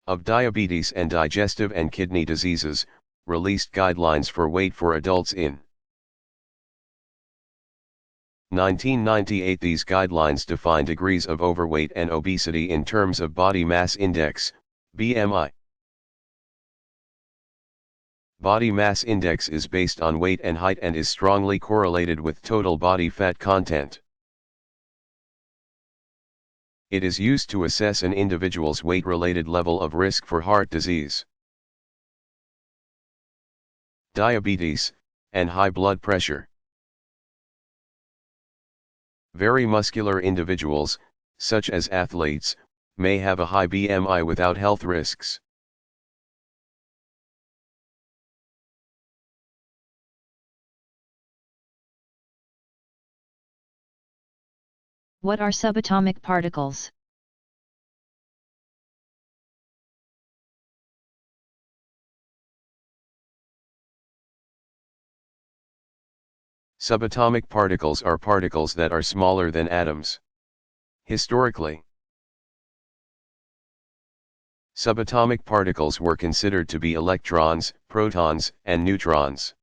of Diabetes and Digestive and Kidney Diseases, released guidelines for weight for adults in 1998. These guidelines define degrees of overweight and obesity in terms of body mass index, BMI. Body mass index is based on weight and height and is strongly correlated with total body fat content. It is used to assess an individual's weight-related level of risk for heart disease, diabetes, and high blood pressure. Very muscular individuals, such as athletes, may have a high BMI without health risks. What are subatomic particles? Subatomic particles are particles that are smaller than atoms. Historically, subatomic particles were considered to be electrons, protons, and neutrons.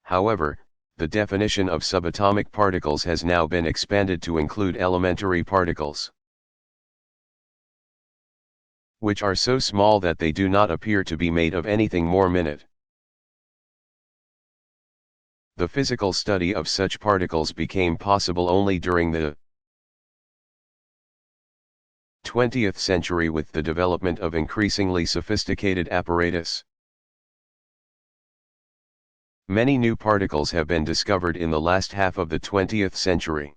However, the definition of subatomic particles has now been expanded to include elementary particles, which are so small that they do not appear to be made of anything more minute. The physical study of such particles became possible only during the 20th century with the development of increasingly sophisticated apparatus. Many new particles have been discovered in the last half of the 20th century.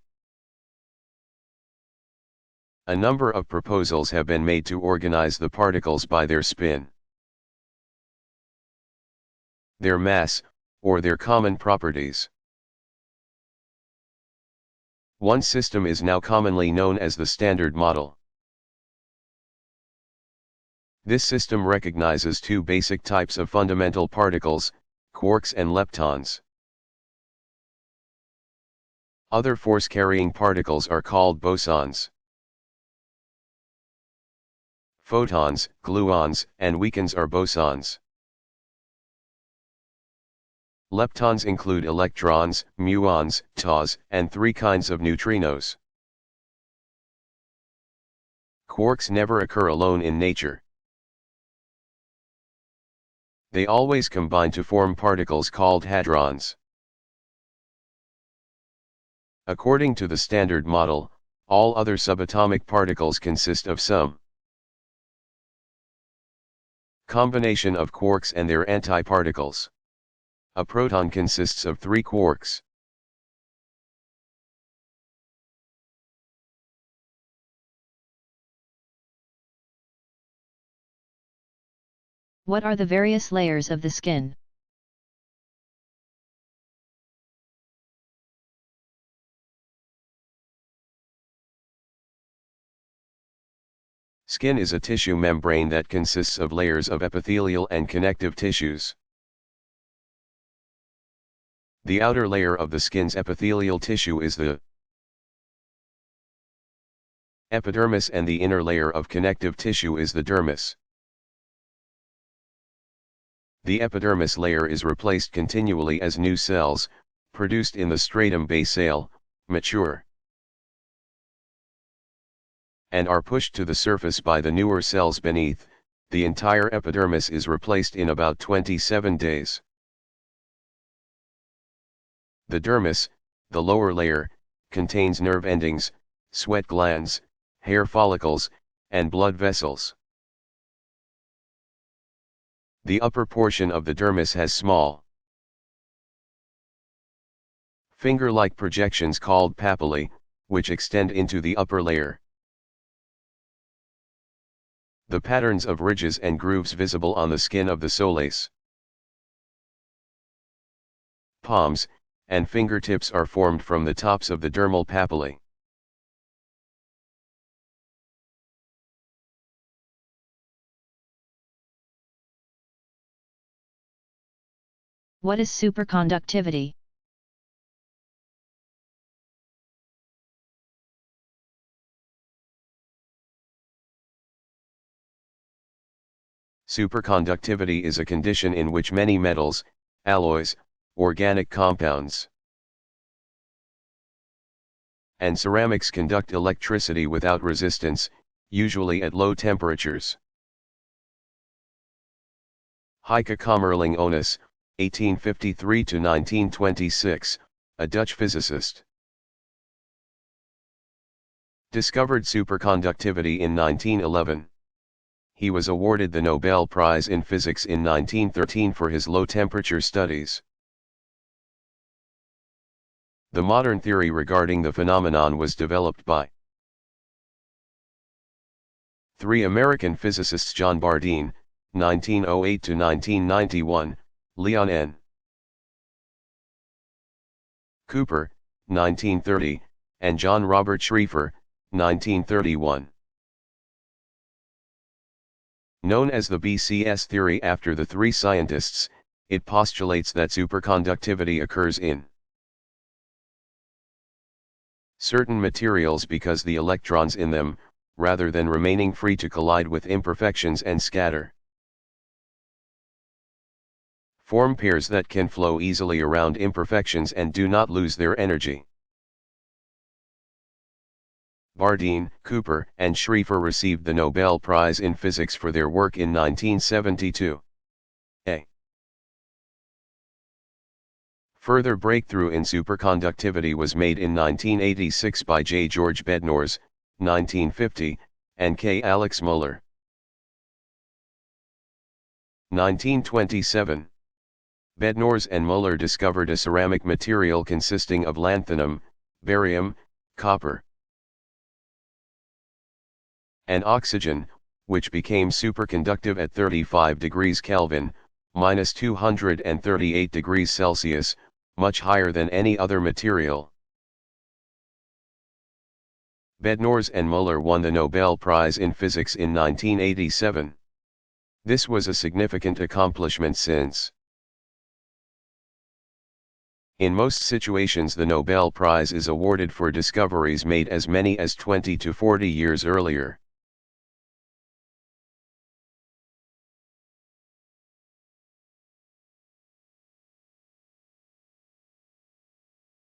A number of proposals have been made to organize the particles by their spin, their mass, or their common properties. One system is now commonly known as the Standard Model. This system recognizes two basic types of fundamental particles, quarks and leptons. Other force-carrying particles are called bosons. Photons, gluons, and weakons are bosons. Leptons include electrons, muons, tau, and three kinds of neutrinos. Quarks never occur alone in nature. They always combine to form particles called hadrons. According to the Standard Model, all other subatomic particles consist of some combination of quarks and their antiparticles. A proton consists of three quarks. What are the various layers of the skin? Skin is a tissue membrane that consists of layers of epithelial and connective tissues. The outer layer of the skin's epithelial tissue is the epidermis, and the inner layer of connective tissue is the dermis. The epidermis layer is replaced continually as new cells, produced in the stratum basale, mature, and are pushed to the surface by the newer cells beneath. The entire epidermis is replaced in about 27 days. The dermis, the lower layer, contains nerve endings, sweat glands, hair follicles, and blood vessels. The upper portion of the dermis has small, finger-like projections called papillae, which extend into the upper layer. The patterns of ridges and grooves visible on the skin of the soles, palms, and fingertips are formed from the tops of the dermal papillae. What is superconductivity? Superconductivity is a condition in which many metals, alloys, organic compounds, and ceramics conduct electricity without resistance, usually at low temperatures. Heike Kamerlingh Onnes, 1853 to 1926, a Dutch physicist, discovered superconductivity in 1911. He was awarded the Nobel Prize in Physics in 1913 for his low-temperature studies. The modern theory regarding the phenomenon was developed by 3 American physicists: John Bardeen, 1908 to 1991, Leon N. Cooper, 1930, and John Robert Schrieffer, 1931. Known as the BCS theory after the 3 scientists, it postulates that superconductivity occurs in certain materials because the electrons in them, rather than remaining free to collide with imperfections and scatter, form pairs that can flow easily around imperfections and do not lose their energy. Bardeen, Cooper, and Schrieffer received the Nobel Prize in Physics for their work in 1972. A further breakthrough in superconductivity was made in 1986 by J. George Bednorz, 1950, and K. Alex Muller. 1927. Bednorz and Muller discovered a ceramic material consisting of lanthanum, barium, copper, and oxygen, which became superconductive at 35 degrees Kelvin, minus 238 degrees Celsius, much higher than any other material. Bednorz and Muller won the Nobel Prize in Physics in 1987. This was a significant accomplishment since, in most situations, the Nobel Prize is awarded for discoveries made as many as 20 to 40 years earlier.